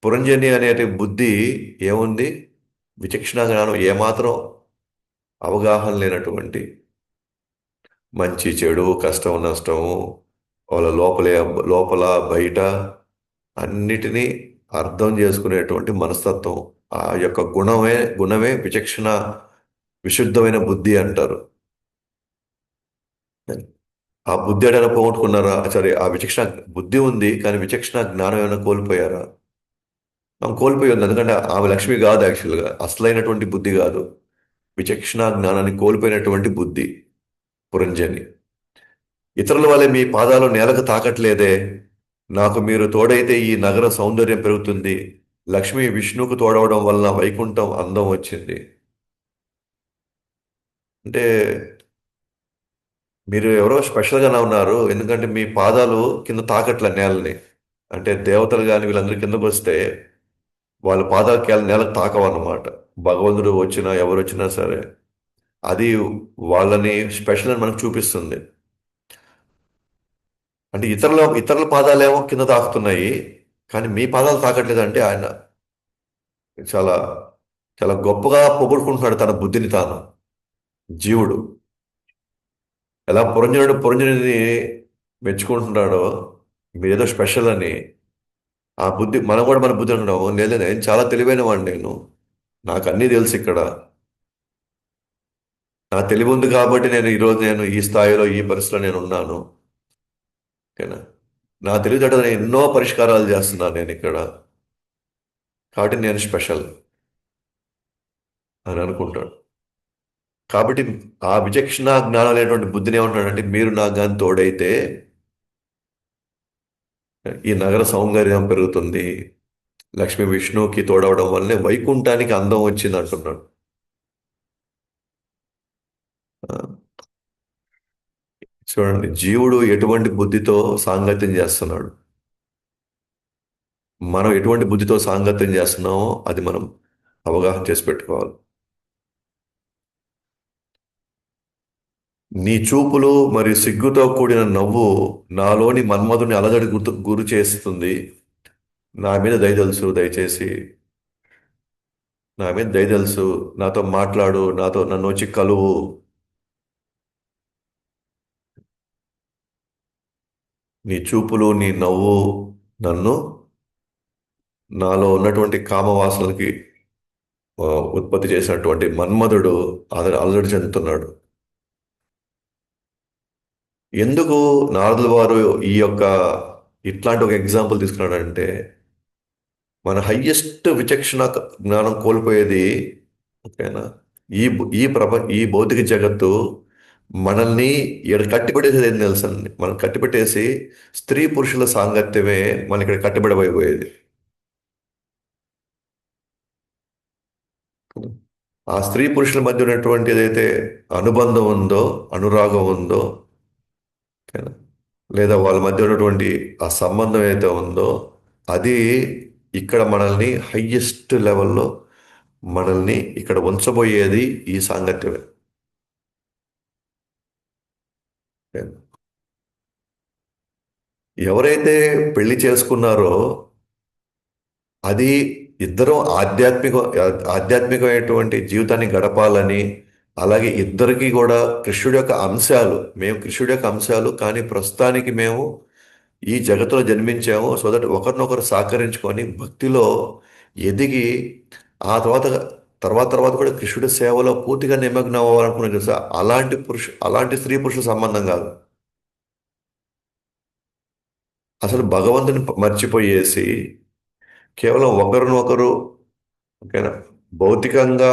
పురంజని అనే బుద్ధి ఏముంది, విచక్షణ జ్ఞానం ఏమాత్రం అవగాహన లేనటువంటి, మంచి చెడు కష్టం నష్టము వాళ్ళ లోపల బయట అన్నిటినీ అర్థం చేసుకునేటువంటి మనస్తత్వం, ఆ యొక్క గుణమే విచక్షణ, విశుద్ధమైన బుద్ధి అంటారు. ఆ బుద్ధి ఏదైనా పోగొట్టుకున్నారా, సరే ఆ విచక్షణ బుద్ధి ఉంది కానీ విచక్షణ జ్ఞానం ఏమైనా కోల్పోయారా. ఆమె కోల్పోయి ఉంది, ఎందుకంటే ఆమె లక్ష్మి కాదు, యాక్చువల్గా అసలైనటువంటి బుద్ధి కాదు, విచక్షణ జ్ఞానాన్ని కోల్పోయినటువంటి బుద్ధి పురంజని. ఇతరుల వల్లే మీ పాదాలు నేలకు తాకట్లేదే, నాకు మీరు తోడైతే ఈ నగర సౌందర్యం పెరుగుతుంది, లక్ష్మి విష్ణువుకు తోడవడం వలన వైకుంఠం అందం వచ్చింది. అంటే మీరు ఎవరో స్పెషల్గానే ఉన్నారు, ఎందుకంటే మీ పాదాలు కింద తాకట్లే నేలని. అంటే దేవతలు కానీ వీళ్ళందరూ కిందకు వస్తే వాళ్ళ పాదాలు నేలకు తాకవన్నమాట. భగవంతుడు వచ్చినా ఎవరు వచ్చినా సరే, అది వాళ్ళని స్పెషల్ అని మనకు చూపిస్తుంది. అంటే ఇతరుల పాదాలేమో కింద తాకుతున్నాయి, కానీ మీ పాదాలు తాకట్లేదు అంటే ఆయన చాలా చాలా గొప్పగా పొగుడుకుంటున్నాడు తన బుద్ధిని తాను, జీవుడు. ఎలా పురంజనుడిని మెచ్చుకుంటున్నాడో, మీరేదో స్పెషల్ అని, ఆ బుద్ధి మనం కూడా మన బుద్ధి అంటున్నాము, లేదు నేను చాలా తెలివైన వాడిని, నాకు అన్నీ తెలుసు ఇక్కడ, నా తెలివి ఉంది కాబట్టి ఈరోజు నేను ఈ స్థాయిలో ఈ పరిస్థితిలో నేను ఉన్నాను. ఓకేనా, నా తెలివితేటలు నేను ఎన్నో పరిష్కారాలు చేస్తున్నాను నేను ఇక్కడ, కాబట్టి నేను స్పెషల్ అని అనుకుంటాడు. కాబట్టి ఆ విచక్షణ జ్ఞానం లేనటువంటి బుద్ధిని ఏమంటున్నాడంటే, మీరు నాకు కానీ తోడైతే ఈ నగర సౌందర్యం పెరుగుతుంది, లక్ష్మి విష్ణువుకి తోడవడం వల్లనే వైకుంఠానికి అందం వచ్చింది అంటున్నాడు. ఆ, చూడండి, జీవుడు ఎటువంటి బుద్ధితో సాంగత్యం చేస్తున్నాడు, మనం ఎటువంటి బుద్ధితో సాంగత్యం చేస్తున్నామో అది మనం అవగాహన చేసి పెట్టుకోవాలి. నీ చూపులు మరియు సిగ్గుతో కూడిన నవ్వు నాలోని మన్మధుని అలజడి గురి చేస్తుంది, నా మీద దయ తెలుసు, దయచేసి నా మీద దయ తెలుసు, నాతో మాట్లాడు, నాతో నన్ను వచ్చి కలువు. నీ చూపులు, నీ నవ్వు నన్ను, నాలో ఉన్నటువంటి కామవాసనలకి ఆ, ఉత్పత్తి చేసినటువంటి మన్మధుడు అల్లడి చెందుతున్నాడు. ఎందుకు నారదుల వారు ఈ యొక్క ఇట్లాంటి ఒక ఎగ్జాంపుల్ తీసుకున్నాడంటే, మన హయ్యెస్ట్ విచక్షణ జ్ఞానం కోల్పోయేది, ఓకేనా, ఈ భౌతిక జగత్తు మనల్ని ఇక్కడ కట్టిపెట్టేసేది ఏం తెలుసండి? మనం కట్టిపెట్టేసి స్త్రీ పురుషుల సాంగత్యమే మన ఇక్కడ కట్టిబడిపోయేది. ఆ స్త్రీ పురుషుల మధ్య ఉన్నటువంటి ఏదైతే అనుబంధం ఉందో, అనురాగం ఉందో, ఓకేనా, లేదా వాళ్ళ మధ్య ఉన్నటువంటి ఆ సంబంధం ఏదైతే ఉందో, అది ఇక్కడ మనల్ని హయ్యెస్ట్ లెవెల్లో మనల్ని ఇక్కడ ఉంచబోయేది ఈ సాంగత్యమే. ఓకేనా? ఎవరైతే పెళ్లి చేసుకున్నారో అది ఇద్దరం ఆధ్యాత్మికమైనటువంటి జీవితాన్ని గడపాలని, అలాగే ఇద్దరికి కూడా కృష్ణుడి యొక్క అంశాలు, మేము కృష్ణుడి యొక్క అంశాలు, కానీ ప్రస్తుతానికి మేము ఈ జగత్తులో జన్మించాము సో దట్ ఒకరినొకరు సహకరించుకొని భక్తిలో ఎదిగి ఆ తర్వాత తర్వాత తర్వాత కూడా కృష్ణుడి సేవలో పూర్తిగా నిమగ్నం అవ్వాలనుకున్నాను కదా సార్. అలాంటి స్త్రీ పురుషుల సంబంధం కాదు. అసలు భగవంతుని మర్చిపోయేసి కేవలం ఒకరినొకరు, ఓకేనా, భౌతికంగా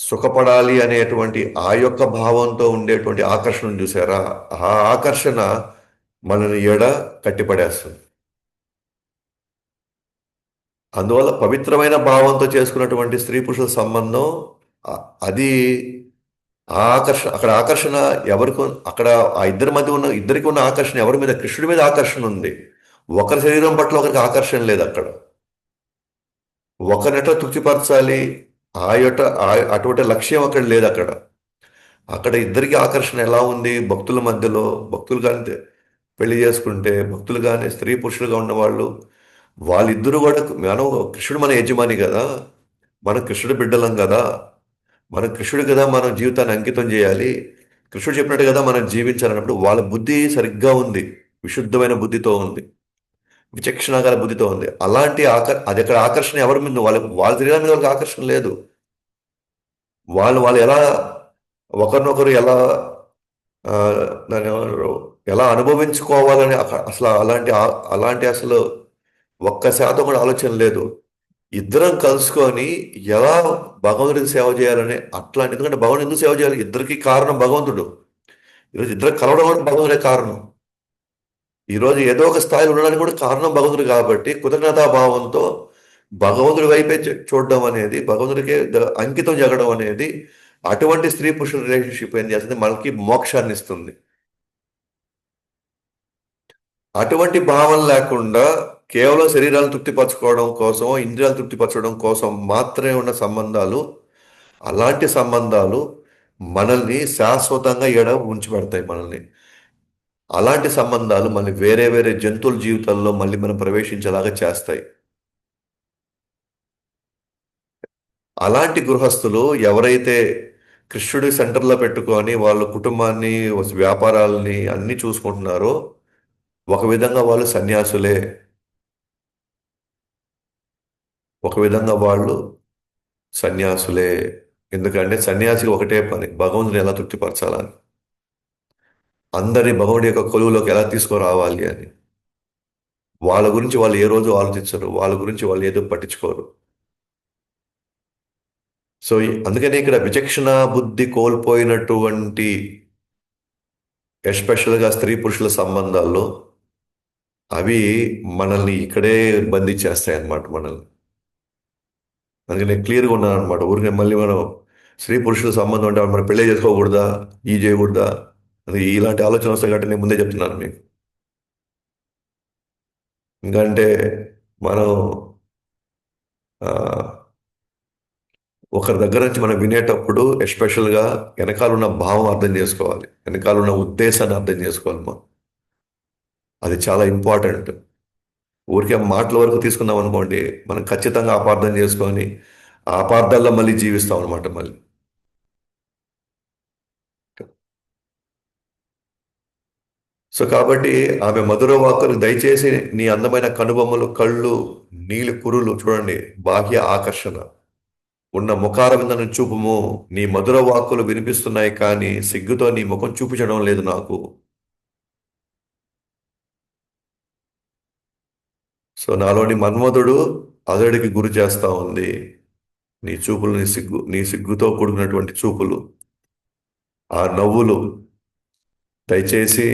సుఖపడాలి అనేటువంటి ఆ యొక్క భావంతో ఉండేటువంటి ఆకర్షణ చూసారా? ఆ ఆకర్షణ మనల్ని కట్టిపడేస్తుంది. అందువల్ల పవిత్రమైన భావంతో చేసుకున్నటువంటి స్త్రీ పురుషుల సంబంధం, అది ఆకర్షణ ఎవరికి, అక్కడ ఆ ఇద్దరి మధ్య ఉన్న ఇద్దరికి ఉన్న ఆకర్షణ ఎవరి మీద? కృష్ణుడి మీద ఆకర్షణ ఉంది. ఒకరి శరీరం పట్ల ఒకరికి ఆకర్షణ లేదు అక్కడ. ఒకరినెట్లా తృప్తిపరచాలి, అటువంటి లక్ష్యం అక్కడ లేదు అక్కడ. అక్కడ ఇద్దరికి ఆకర్షణ ఎలా ఉంది? భక్తుల మధ్యలో, భక్తులు కానీ పెళ్లి చేసుకుంటే, భక్తులు కానీ స్త్రీ పురుషులుగా ఉన్నవాళ్ళు, వాళ్ళిద్దరూ కూడా, మనం కృష్ణుడు మన యజమాని కదా, మనం కృష్ణుడి బిడ్డలం కదా, మన కృష్ణుడి కదా మనం జీవితాన్ని అంకితం చేయాలి, కృష్ణుడు చెప్పినట్టు కదా మనం జీవించాలన్నప్పుడు వాళ్ళ బుద్ధి సరిగ్గా ఉంది, విశుద్ధమైన బుద్ధితో ఉంది, విచక్షణ గల బుద్ధితో ఉంది. అలాంటి అది అక్కడ ఆకర్షణ ఎవరి మీద? వాళ్ళ శరీరం మీద వాళ్ళకి ఆకర్షణ లేదు. వాళ్ళు వాళ్ళు ఎలా ఒకరినొకరు ఎలా ఆ, దాన్ని ఏమన్నారు, ఎలా అనుభవించుకోవాలని అసలు అలాంటి అసలు ఒక్క శాతం కూడా ఆలోచన లేదు. ఇద్దరం కలుసుకొని ఎలా భగవంతుడికి సేవ చేయాలని అట్లాంటి, ఎందుకంటే భగవంతుడు ఎందుకు సేవ చేయాలి? ఇద్దరికి కారణం భగవంతుడు. ఈరోజు ఇద్దరు కలవడం కూడా భగవంతుడే కారణం. ఈరోజు ఏదో ఒక స్థాయిలో ఉండడానికి కూడా కారణం భగవంతుడు కాబట్టి కృతజ్ఞతాభావంతో భగవంతుడి వైపే చూడడం అనేది, భగవంతుడికే అంకితం జరగడం అనేది, అటువంటి స్త్రీ పురుషుల రిలేషన్షిప్ ఏం చేస్తుంది? మనకి మోక్షాన్ని ఇస్తుంది. అటువంటి భావం లేకుండా కేవలం శరీరాలను తృప్తిపరచుకోవడం కోసం, ఇంద్రియాలు తృప్తిపరచడం కోసం మాత్రమే ఉన్న సంబంధాలు, అలాంటి సంబంధాలు మనల్ని శాశ్వతంగా ఉంచిపెడతాయి మనల్ని. అలాంటి సంబంధాలు మళ్ళీ వేరే వేరే జంతువుల జీవితాల్లో మళ్ళీ మనం ప్రవేశించేలాగా చేస్తాయి. అలాంటి గృహస్థులు ఎవరైతే కృష్ణుడి సెంటర్లో పెట్టుకొని వాళ్ళ కుటుంబాన్ని, వ్యాపారాలని అన్ని చూసుకుంటున్నారో, ఒక విధంగా వాళ్ళు సన్యాసులే. ఒక విధంగా వాళ్ళు సన్యాసులే. ఎందుకంటే సన్యాసికి ఒకటే పని, భగవంతుని ఎలా తృప్తిపరచాలని, అందరి భగవంతుడి యొక్క కొలువులోకి ఎలా తీసుకురావాలి అని. వాళ్ళ గురించి వాళ్ళు ఏ రోజు ఆలోచించరు, వాళ్ళ గురించి వాళ్ళు ఏదో పట్టించుకోరు. సో అందుకనే ఇక్కడ విచక్షణ బుద్ధి కోల్పోయినటువంటి, ఎస్పెషల్గా స్త్రీ పురుషుల సంబంధాల్లో, అవి మనల్ని ఇక్కడే బంధించేస్తాయి అన్నమాట మనల్ని. అందుకని క్లియర్గా ఉన్నాను అనమాట. ఊరికే మళ్ళీ మనం స్త్రీ పురుషుల సంబంధం అంటే మనం పెళ్ళి చేసుకోకూడదా, ఈ చేయకూడదా, అది ఇలాంటి ఆలోచన వస్తాయి కాబట్టి నేను ముందే చెప్తున్నాను మీకు. ఎందుకంటే మనం ఆ, ఒకరి దగ్గర నుంచి మనం వినేటప్పుడు ఎస్పెషల్గా వెనకాల ఉన్న భావం అర్థం చేసుకోవాలి, వెనకాల ఉన్న ఉద్దేశాన్ని అర్థం చేసుకోవాలి మనం. అది చాలా ఇంపార్టెంట్. ఊరికే మాటల వరకు తీసుకున్నాం అనుకోండి, మనం ఖచ్చితంగా అపార్థం చేసుకొని ఆ అపార్థాల్లో మళ్ళీ జీవిస్తాం అనమాట మళ్ళీ. సో కాబట్టి ఆమె మధుర వాక్కులు, దయచేసి నీ అందమైన కనుబొమ్మలు, కళ్ళు, నీలి కురులు చూడండి, బాహ్య ఆకర్షణ ఉన్న ముఖార విందను చూపుము. నీ మధుర వాక్కులు వినిపిస్తున్నాయి కానీ సిగ్గుతో నీ ముఖం చూపించడం లేదు నాకు. సో నాలోని మన్మధుడు అతడికి గురి చేస్తా ఉంది. నీ చూపులు, నీ సిగ్గుతో కూడుకున్నటువంటి చూపులు, ఆ నవ్వులు. దయచేసి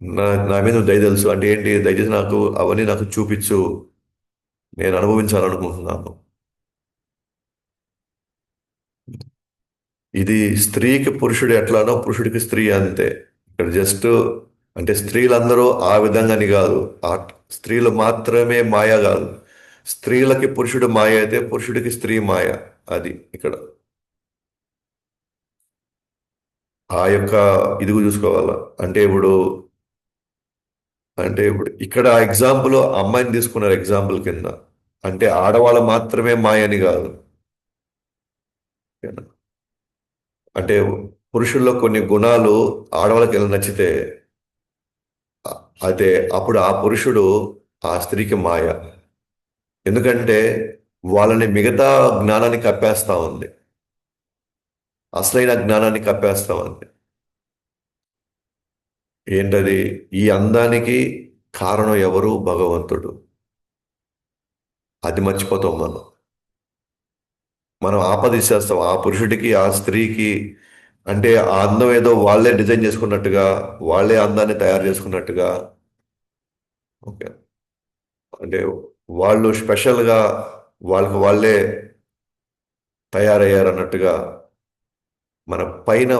నా మీద నువ్వు దయ తెలుసు అంటే ఏంటి, దయచేసి నాకు అవన్నీ నాకు చూపించు, నేను అనుభవించాలనుకుంటున్నాను. ఇది స్త్రీకి పురుషుడు ఎట్లానో పురుషుడికి స్త్రీ అంతే. ఇక్కడ జస్ట్ అంటే స్త్రీలందరూ ఆ విధంగాని కాదు. ఆ స్త్రీలు మాత్రమే మాయ కాదు. స్త్రీలకి పురుషుడు మాయ అయితే పురుషుడికి స్త్రీ మాయ. అది ఇక్కడ ఆ యొక్క ఇదిగు చూసుకోవాలా. అంటే ఇప్పుడు ఇక్కడ ఎగ్జాంపుల్ అమ్మాయిని తీసుకున్నారు ఎగ్జాంపుల్ కింద. అంటే ఆడవాళ్ళు మాత్రమే మాయ అని కాదు. అంటే పురుషుల్లో కొన్ని గుణాలు ఆడవాళ్ళకి ఎలా నచ్చితే అయితే అప్పుడు ఆ పురుషుడు ఆ స్త్రీకి మాయ. ఎందుకంటే వాళ్ళని మిగతా జ్ఞానాన్ని కప్పేస్తా ఉంది. అసలైన జ్ఞానాన్ని కప్పేస్తా ఉంది. ఏంటది? ఈ అందానికి కారణం ఎవరు? భగవంతుడు. అది మర్చిపోతాం మనం. మనం ఆపాదించేస్తాం ఆ పురుషుడికి ఆ స్త్రీకి. అంటే ఆ అందం ఏదో వాళ్ళే డిజైన్ చేసుకున్నట్టుగా, వాళ్ళే అందాన్ని తయారు చేసుకున్నట్టుగా. ఓకే. అంటే వాళ్ళు స్పెషల్గా వాళ్ళకి వాళ్ళే తయారయ్యారు అన్నట్టుగా మన పైన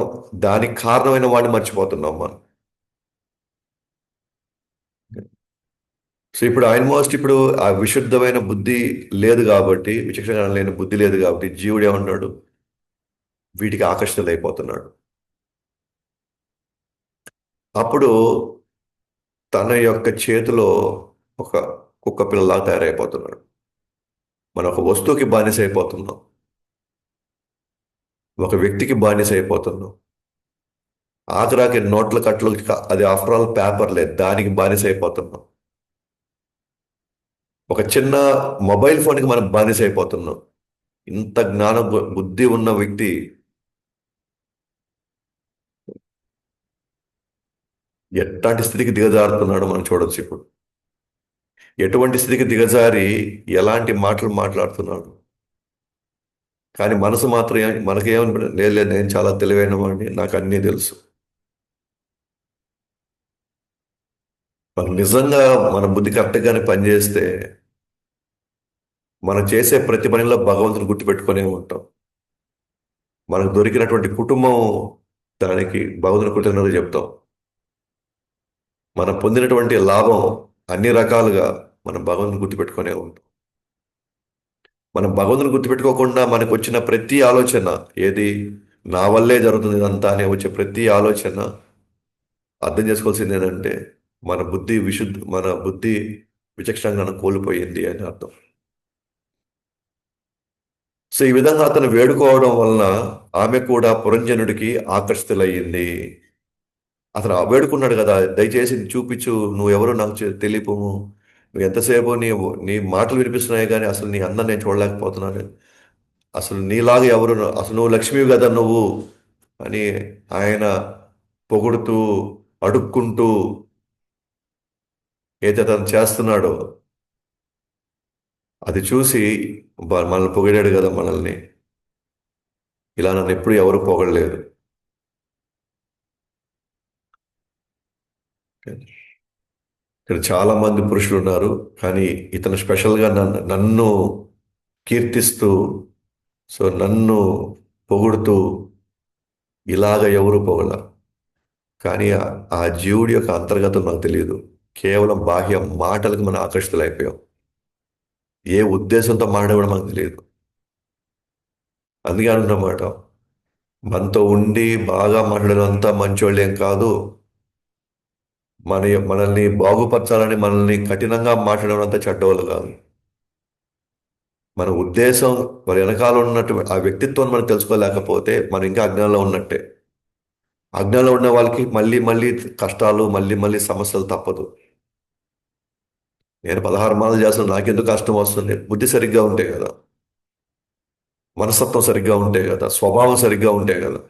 దానికి కారణమైన వాడిని మర్చిపోతున్నాం మనం. సో ఇప్పుడు ఆల్మోస్ట్ ఇప్పుడు ఆ విశుద్ధమైన బుద్ధి లేదు కాబట్టి, విచక్షణ లేని బుద్ధి లేదు కాబట్టి జీవుడు ఏమన్నాడు? వీటికి ఆకర్షితులైపోతున్నాడు. అప్పుడు తన యొక్క చేతిలో ఒక కుక్క పిల్లలా తయారైపోతున్నాడు. మనం ఒక వస్తువుకి బానిస అయిపోతున్నాం. ఒక వ్యక్తికి బానిస అయిపోతున్నాం. ఆఖరాకి నోట్ల కట్టలు, అది ఆఫ్టర్ ఆల్ పేపర్ లేదు, దానికి బానిస అయిపోతున్నాం. ఒక చిన్న మొబైల్ ఫోన్కి మనం బానిస అయిపోతున్నాం. ఇంత బుద్ధి ఉన్న వ్యక్తి ఎట్లాంటి స్థితికి దిగజారుతున్నాడో మనం చూడొచ్చు ఇప్పుడు. ఎటువంటి స్థితికి దిగజారి ఎలాంటి మాటలు మాట్లాడుతున్నాడు. కానీ మనసు మాత్రం మనకేమని, లేదు లేదు, నేను చాలా తెలివైన వాడిని, నాకు అన్నీ తెలుసు. మనం నిజంగా మన బుద్ధి కరెక్ట్గానే పనిచేస్తే మనం చేసే ప్రతి పనిలో భగవంతుని గుర్తుపెట్టుకునే ఉంటాం. మనకు దొరికినటువంటి కుటుంబం, దానికి భగవంతుని కృతజ్ఞతలు చెప్తాం. మనం పొందినటువంటి లాభం అన్ని రకాలుగా మనం భగవంతుని గుర్తుపెట్టుకునే ఉంటాం. మనం భగవంతుని గుర్తుపెట్టుకోకుండా మనకు వచ్చిన ప్రతి ఆలోచన ఏది, నా వల్లే జరుగుతుంది ఇదంతా అనే వచ్చే ప్రతి ఆలోచన అర్థం చేసుకోవాల్సింది ఏంటంటే మన బుద్ధి విచక్షణను కోల్పోయింది అని అర్థం. సో ఈ విధంగా అతను వేడుకోవడం వలన ఆమె కూడా పురంజనుడికి ఆకర్షితులయ్యింది. అతను వేడుకున్నాడు కదా, దయచేసి చూపించు, నువ్వెవరో నాకు తెలియపోము. నువ్వు ఎంతసేపు నీ మాటలు వినిపిస్తున్నాయి కానీ అసలు నీ అందం నేను చూడలేకపోతున్నాను. అసలు నీలాగా ఎవరు, అసలు నువ్వు లక్ష్మివి కదా నువ్వు అని ఆయన పొగుడుతూ, అడుక్కుంటూ ఏదైతే అతను చేస్తున్నాడో అది చూసి, మనల్ని పొగిడాడు కదా మనల్ని, ఇలా నన్ను ఎప్పుడు ఎవరు పొగడలేదు. ఇక్కడ చాలా మంది పురుషులు ఉన్నారు కానీ ఇతను స్పెషల్గా నన్ను కీర్తిస్తూ, సో నన్ను పొగుడుతూ ఇలాగ ఎవరు పొగడ. కానీ ఆ జీవుడి యొక్క అంతర్గతం నాకు తెలియదు. కేవలం బాహ్య మాటలకు మనం ఆకర్షితులైపోయాం. ఏ ఉద్దేశంతో మాట్లాడే కూడా మనకు తెలియదు. అందుకే అంటున్నమాట, మనతో ఉండి బాగా మాట్లాడేదంతా మంచోళ్ళేం కాదు, మనల్ని బాగుపరచాలని మనల్ని కఠినంగా మాట్లాడడం అంతా చెడ్డవాళ్ళు కాదు. మన ఉద్దేశం, వారి వెనకాల ఉన్నట్టు ఆ వ్యక్తిత్వం మనం తెలుసుకోలేకపోతే మనం ఇంకా అజ్ఞానంలో ఉన్నట్టే. అజ్ఞానంలో ఉన్న వాళ్ళకి మళ్ళీ మళ్ళీ కష్టాలు, మళ్ళీ మళ్ళీ సమస్యలు తప్పదు. నేను 16 మాలలు చేస్తాను, నాకెందుకు కష్టం వస్తుంది? బుద్ధి సరిగ్గా ఉంటే కదా, మనస్తత్వం సరిగ్గా ఉంటే కదా, స్వభావం సరిగ్గా ఉంటే కదా.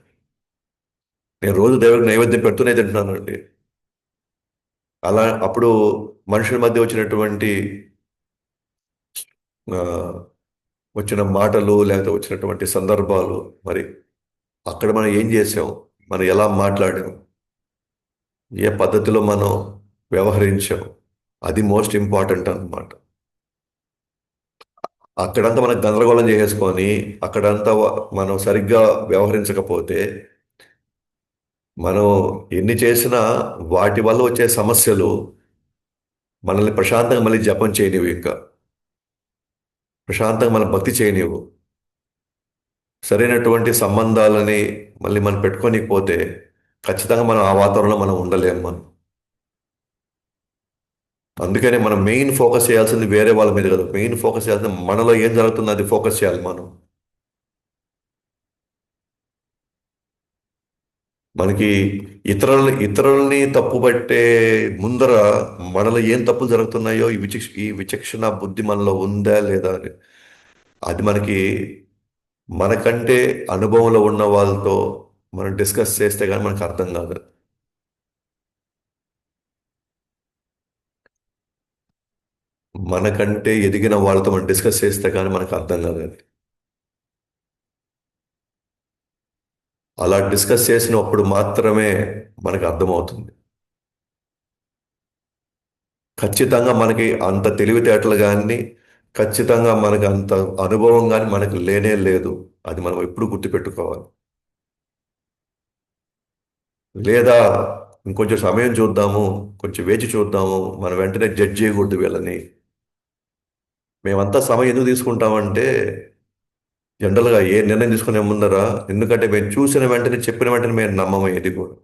నేను రోజు దేవుడికి నైవేద్యం పెడుతూనే తింటున్నానండి. అలా అప్పుడు మనుషుల మధ్య వచ్చినటువంటి ఆ, వచ్చిన మాటలు లేకపోతే వచ్చినటువంటి సందర్భాలు, మరి అక్కడ మనం ఏం చేసాం, మనం ఎలా మాట్లాడాం, ఏ పద్ధతిలో మనం వ్యవహరించాం, అది మోస్ట్ ఇంపార్టెంట్ అన్నమాట. అక్కడంతా మనం గందరగోళం చేసేసుకొని అక్కడంతా మనం సరిగ్గా వ్యవహరించకపోతే మనం ఎన్ని చేసినా వాటి వల్ల వచ్చే సమస్యలు మనల్ని ప్రశాంతంగా మళ్ళీ జపం చేయనివి, ఇంకా ప్రశాంతంగా మన భక్తి చేయనివ్వు. సరైనటువంటి సంబంధాలని మళ్ళీ మనం పెట్టుకోనికపోతే ఖచ్చితంగా మనం ఆ వాతావరణంలో మనం ఉండలేము మనం. అందుకనే మనం మెయిన్ ఫోకస్ చేయాల్సింది వేరే వాళ్ళ మీద కదా, మెయిన్ ఫోకస్ చేయాల్సింది మనలో ఏం జరుగుతుందో అది ఫోకస్ చేయాలి మనం. మనకి ఇతరుల్ని తప్పుపట్టే ముందర మనలో ఏం తప్పులు జరుగుతున్నాయో ఈ విచక్షణ బుద్ధి మనలో ఉందా లేదా అని, అది మనకి మనకంటే అనుభవంలో ఉన్న వాళ్ళతో మనం డిస్కస్ చేస్తే కానీ మనకు అర్థం కాదు. మనకంటే ఎదిగిన వాళ్ళతో మనం డిస్కస్ చేస్తే కానీ మనకు అర్థం కాదు అది. అలా డిస్కస్ చేసినప్పుడు మాత్రమే మనకు అర్థమవుతుంది. ఖచ్చితంగా మనకి అంత తెలివితేటలు కానీ, ఖచ్చితంగా మనకి అంత అనుభవం కానీ మనకు లేనే లేదు. అది మనం ఎప్పుడు గుర్తుపెట్టుకోవాలి. లేదా ఇంకొంచెం సమయం చూద్దాము, కొంచెం వేచి చూద్దాము, మనం వెంటనే జడ్జ్ చేయకూడదు వీళ్ళని. మేమంతా సమయం ఎందుకు తీసుకుంటామంటే జనరల్గా ఏ నిర్ణయం తీసుకునే ముందర, ఎందుకంటే మేము చూసిన వెంటనే చెప్పిన వెంటనే మేము నమ్మము ఏది కూడా.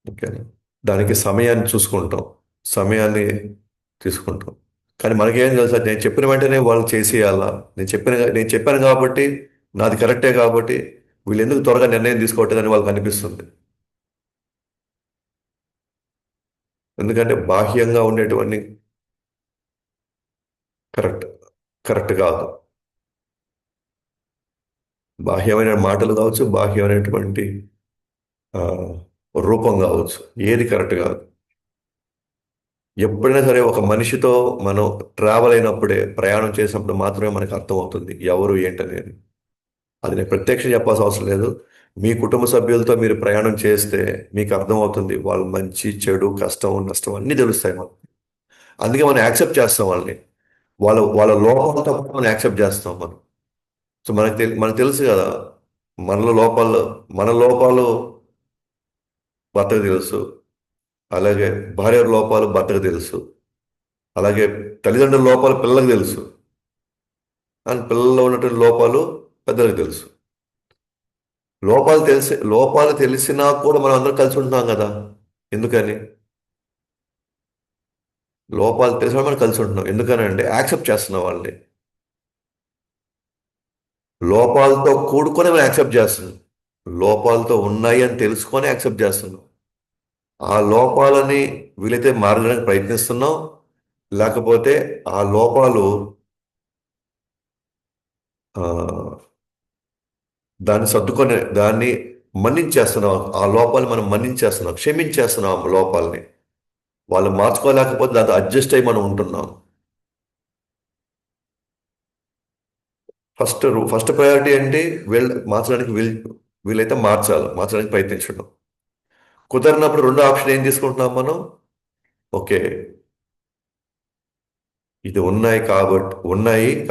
ఓకే, దానికి సమయాన్ని చూసుకుంటాం, సమయాన్ని తీసుకుంటాం. కానీ మనకేం తెలుసా, నేను చెప్పిన వెంటనే వాళ్ళు చేసేయాలా, నేను చెప్పాను కాబట్టి నాది కరెక్టే కాబట్టి వీళ్ళు ఎందుకు త్వరగా నిర్ణయం తీసుకోవట్లేదని వాళ్ళకి అనిపిస్తుంది. ఎందుకంటే బాహ్యంగా ఉండేటువంటి కరెక్ట్ కరెక్ట్ కాదు. బాహ్యమైన మాటలు కావచ్చు, బాహ్యమైనటువంటి ఆ, రూపం కావచ్చు, ఏది కరెక్ట్ కాదు. ఎప్పుడైనా సరే ఒక మనిషితో మనం ట్రావెల్ అయినప్పుడే, ప్రయాణం చేసినప్పుడు మాత్రమే మనకు అర్థమవుతుంది ఎవరు ఏంటనేది. అది నేను ప్రత్యక్షం చెప్పాల్సిన అవసరం లేదు. మీ కుటుంబ సభ్యులతో మీరు ప్రయాణం చేస్తే మీకు అర్థమవుతుంది వాళ్ళ మంచి చెడు కష్టం నష్టం అన్నీ తెలుస్తాయి మనకు. అందుకే మనం యాక్సెప్ట్ చేస్తాం వాళ్ళని. వాళ్ళ వాళ్ళ లోపాలతో పాటు మనం యాక్సెప్ట్ చేస్తాం మనం. సో మనకు తెలుసు కదా, మనలో లోపాలు మన లోపాలు భర్తకు తెలుసు, అలాగే భార్య లోపాలు భర్తకు తెలుసు, అలాగే తల్లిదండ్రుల లోపాలు పిల్లలకు తెలుసు, అండ్ పిల్లల్లో ఉన్నటువంటి లోపాలు పెద్దలకు తెలుసు. లోపాలు తెలిసినా కూడా మనం అందరం కలిసి ఉంటున్నాం కదా. ఎందుకని? లోపాలు తెలిసినా మనం కలిసి ఉంటున్నాం ఎందుకని అంటే యాక్సెప్ట్ చేస్తున్నాం వాళ్ళని. లోపాలతో కూడుకొని మనం యాక్సెప్ట్ చేస్తున్నాం. లోపాలతో ఉన్నాయి అని తెలుసుకొని యాక్సెప్ట్ చేస్తున్నాం. ఆ లోపాలని వీలైతే మారడానికి ప్రయత్నిస్తున్నాం, లేకపోతే ఆ లోపాలు ఆ, దాన్ని మన్నించేస్తున్నాం. ఆ లోపాలు మనం మన్నించేస్తున్నాం, క్షమించేస్తున్నాం ఆ లోపాలని. వాళ్ళు మార్చుకోలేకపోతే దాంతో అడ్జస్ట్ అయ్యి మనం ఉంటున్నాం. ఫస్ట్ ఫస్ట్ ప్రయారిటీ ఏంటి? వీళ్ళైతే మార్చడానికి ప్రయత్నించడం. కుదరినప్పుడు రెండో ఆప్షన్ ఏం తీసుకుంటున్నాం మనం? ఓకే, ఇది ఉన్నాయి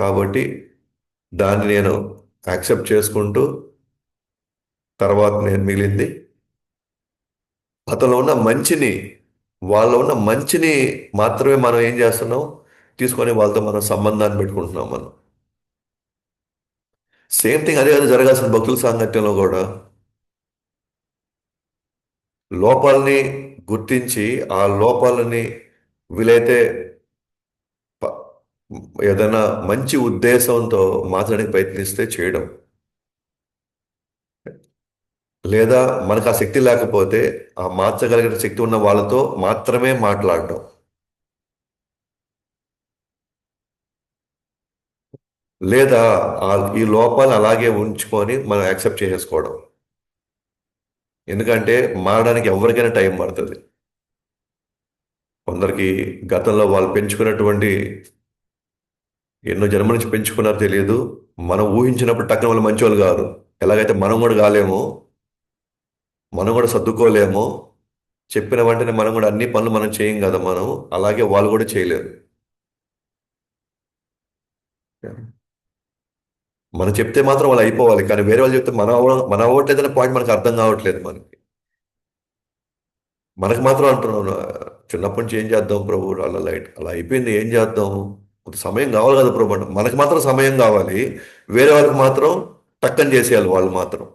కాబట్టి దాన్ని నేను యాక్సెప్ట్ చేసుకుంటూ, తర్వాత నేను మిగిలింది అతనిలో ఉన్న మంచిని వాళ్ళలో ఉన్న మంచిని మాత్రమే మనం ఏం చేస్తున్నాం, తీసుకొని వాళ్ళతో మనం సంబంధాన్ని పెట్టుకుంటున్నాం మనం. సేమ్ థింగ్ అదే కదా జరగాల్సిన భక్తుల సాంగత్యంలో కూడా. లోపాలని గుర్తించి ఆ లోపాలని వీలైతే ప- ఏదైనా మంచి ఉద్దేశంతో మాట్లాడడానికి ప్రయత్నిస్తే చేయడం, లేదా మనకు ఆ శక్తి లేకపోతే ఆ మార్చగలిగిన శక్తి ఉన్న వాళ్ళతో మాత్రమే మాట్లాడడం, లేదా ఈ లోపాలను అలాగే ఉంచుకొని మనం యాక్సెప్ట్ చేసేసుకోవడం. ఎందుకంటే మారడానికి ఎవరికైనా టైం పడుతుంది. కొందరికి గతంలో వాళ్ళు పెంచుకున్నటువంటి ఎన్నో జన్మల నుంచి పెంచుకున్నారో తెలియదు. మనం ఊహించినప్పుడు టక్కున వాళ్ళు మంచోళ్ళు కాదు. ఎలాగైతే మనం కూడా కాలేమో, మనం కూడా సర్దుకోలేమో, చెప్పిన వెంటనే మనం కూడా అన్ని పనులు మనం చేయం కదా మనం. అలాగే వాళ్ళు కూడా చేయలేరు. మనం చెప్తే మాత్రం వాళ్ళు అయిపోవాలి, కానీ వేరే వాళ్ళు చెప్తే మన అవ్వట్లేదనే పాయింట్ మనకు అర్థం కావట్లేదు మనకి. మనకు మాత్రం అంటున్నాను, చిన్నప్పటి నుంచి ఏం చేద్దాం ప్రభు, అలా లైట్ అలా అయిపోయింది, ఏం చేద్దాం, కొంత సమయం కావాలి కదా ప్రభు అంటే మనకు మాత్రం సమయం కావాలి. వేరే వాళ్ళకి మాత్రం టక్కని చేసేయాలి వాళ్ళు మాత్రం.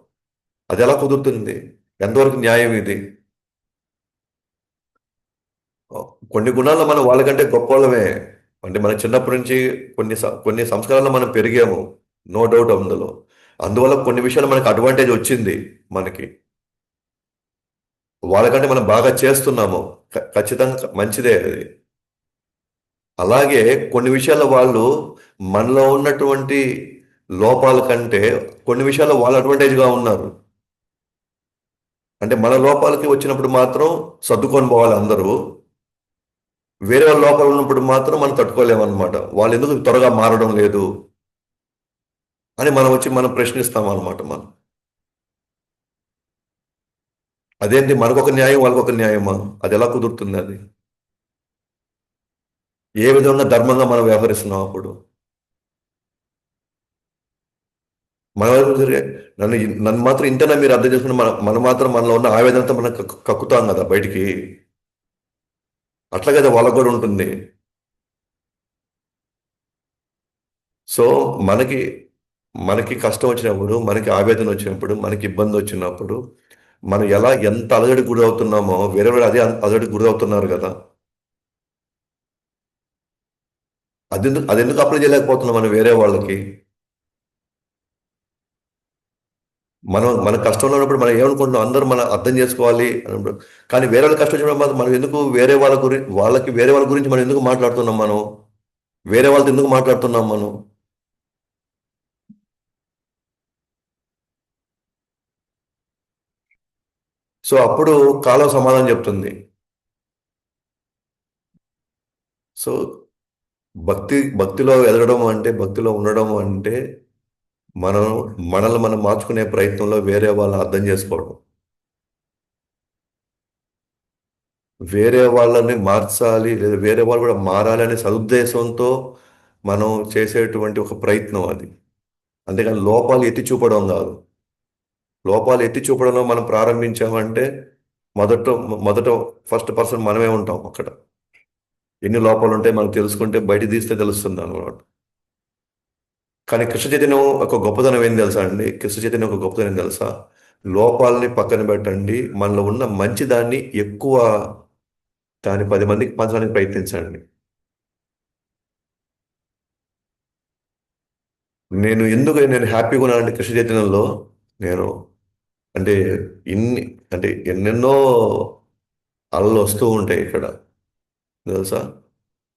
అది ఎలా కుదురుతుంది? ఎంతవరకు న్యాయం ఇది? కొన్ని గుణాల్లో మనం వాళ్ళకంటే గొప్పవాళ్ళమే. అంటే మన చిన్నప్పటి నుంచి కొన్ని సంస్కారాల్లో మనం పెరిగాము. నో డౌట్ అందులో. అందువల్ల కొన్ని విషయాలు మనకి అడ్వాంటేజ్ వచ్చింది మనకి. వాళ్ళకంటే మనం బాగా చేస్తున్నాము. ఖచ్చితంగా మంచిదే అది. అలాగే కొన్ని విషయాల్లో వాళ్ళు మనలో ఉన్నటువంటి లోపాల కంటే కొన్ని విషయాల్లో వాళ్ళు అడ్వాంటేజ్గా ఉన్నారు. అంటే మన లోపాలకి వచ్చినప్పుడు మాత్రం సర్దుకొని పోవాలి అందరూ. వేరే వాళ్ళ లోపాలు ఉన్నప్పుడు మాత్రం మనం తట్టుకోలేమన్నమాట. వాళ్ళు ఎందుకు త్వరగా మారడం లేదు అని మనం వచ్చి మనం ప్రశ్నిస్తాం అన్నమాట మనం. అదేంటి మనకొక న్యాయం వాళ్ళకొక న్యాయమా? అది ఎలా కుదురుతుంది అది? ఏ విధంగా ధర్మంగా మనం వ్యవహరిస్తున్నాం అప్పుడు? మన వైపు తిరిగే నన్ను నన్ను మాత్రం ఇంతనా మీరు అర్థం చేసుకుని మనం మాత్రం మనలో ఉన్న ఆవేదనతో మనం కక్కుతాం కదా బయటికి. అట్లా కదా వాళ్ళకు కూడా ఉంటుంది. సో మనకి మనకి కష్టం వచ్చినప్పుడు, మనకి ఆవేదన వచ్చినప్పుడు, మనకి ఇబ్బంది వచ్చినప్పుడు మనం ఎంత అలజడి గురి అవుతున్నామో వేరే వాళ్ళు అదే అలజడి గురి అవుతున్నారు కదా. అది ఎందుకు అప్లై చేయలేకపోతున్నాం మనం వేరే వాళ్ళకి? మన కష్టంలో ఉన్నప్పుడు మనం ఏమనుకుంటున్నాం, అందరూ మనం అర్థం చేసుకోవాలి అన్నప్పుడు. కానీ వేరే వాళ్ళ కష్టం వచ్చినప్పుడు మనం ఎందుకు వేరే వాళ్ళ గురించి మనం ఎందుకు మాట్లాడుతున్నాం మనం? వేరే వాళ్ళతో ఎందుకు మాట్లాడుతున్నాం మనం? సో అప్పుడు కాలం సమాధానం చెప్తుంది. సో భక్తిలో ఎదగడం అంటే, భక్తిలో ఉండడం అంటే మనం మనల్ని మనం మార్చుకునే ప్రయత్నంలో వేరే వాళ్ళని అర్థం చేసుకోవడం, వేరే వాళ్ళని మార్చాలి లేదా వేరే వాళ్ళు కూడా మారాలి అనే సదుద్దేశంతో మనం చేసేటువంటి ఒక ప్రయత్నం అది. అంతేగాని లోపాలు ఎత్తి చూపడం కాదు. లోపాలు ఎత్తి చూపడంలో మనం ప్రారంభించామంటే మొదట మొదట ఫస్ట్ పర్సన్ మనమే ఉంటాం అక్కడ. ఎన్ని లోపాలు ఉంటాయి మనం తెలుసుకుంటే బయట తీస్తే తెలుస్తుంది అనమాట. కానీ కృష్ణ చైతన్యం ఒక గొప్పతనం ఏం తెలుసా అండి? కృష్ణ చైతన్యం ఒక గొప్పతనం ఏం తెలుసా? లోపాలని పక్కన పెట్టండి, మనలో ఉన్న మంచి దాన్ని ఎక్కువ, దాన్ని 10 మందికి పంచడానికి ప్రయత్నించండి. నేను హ్యాపీగా ఉన్నానంటే కృష్ణ చైతన్యంలో, నేను అంటే ఇన్ని అంటే ఎన్నెన్నో అలలు వస్తూ ఉంటాయి ఇక్కడ, తెలుసా?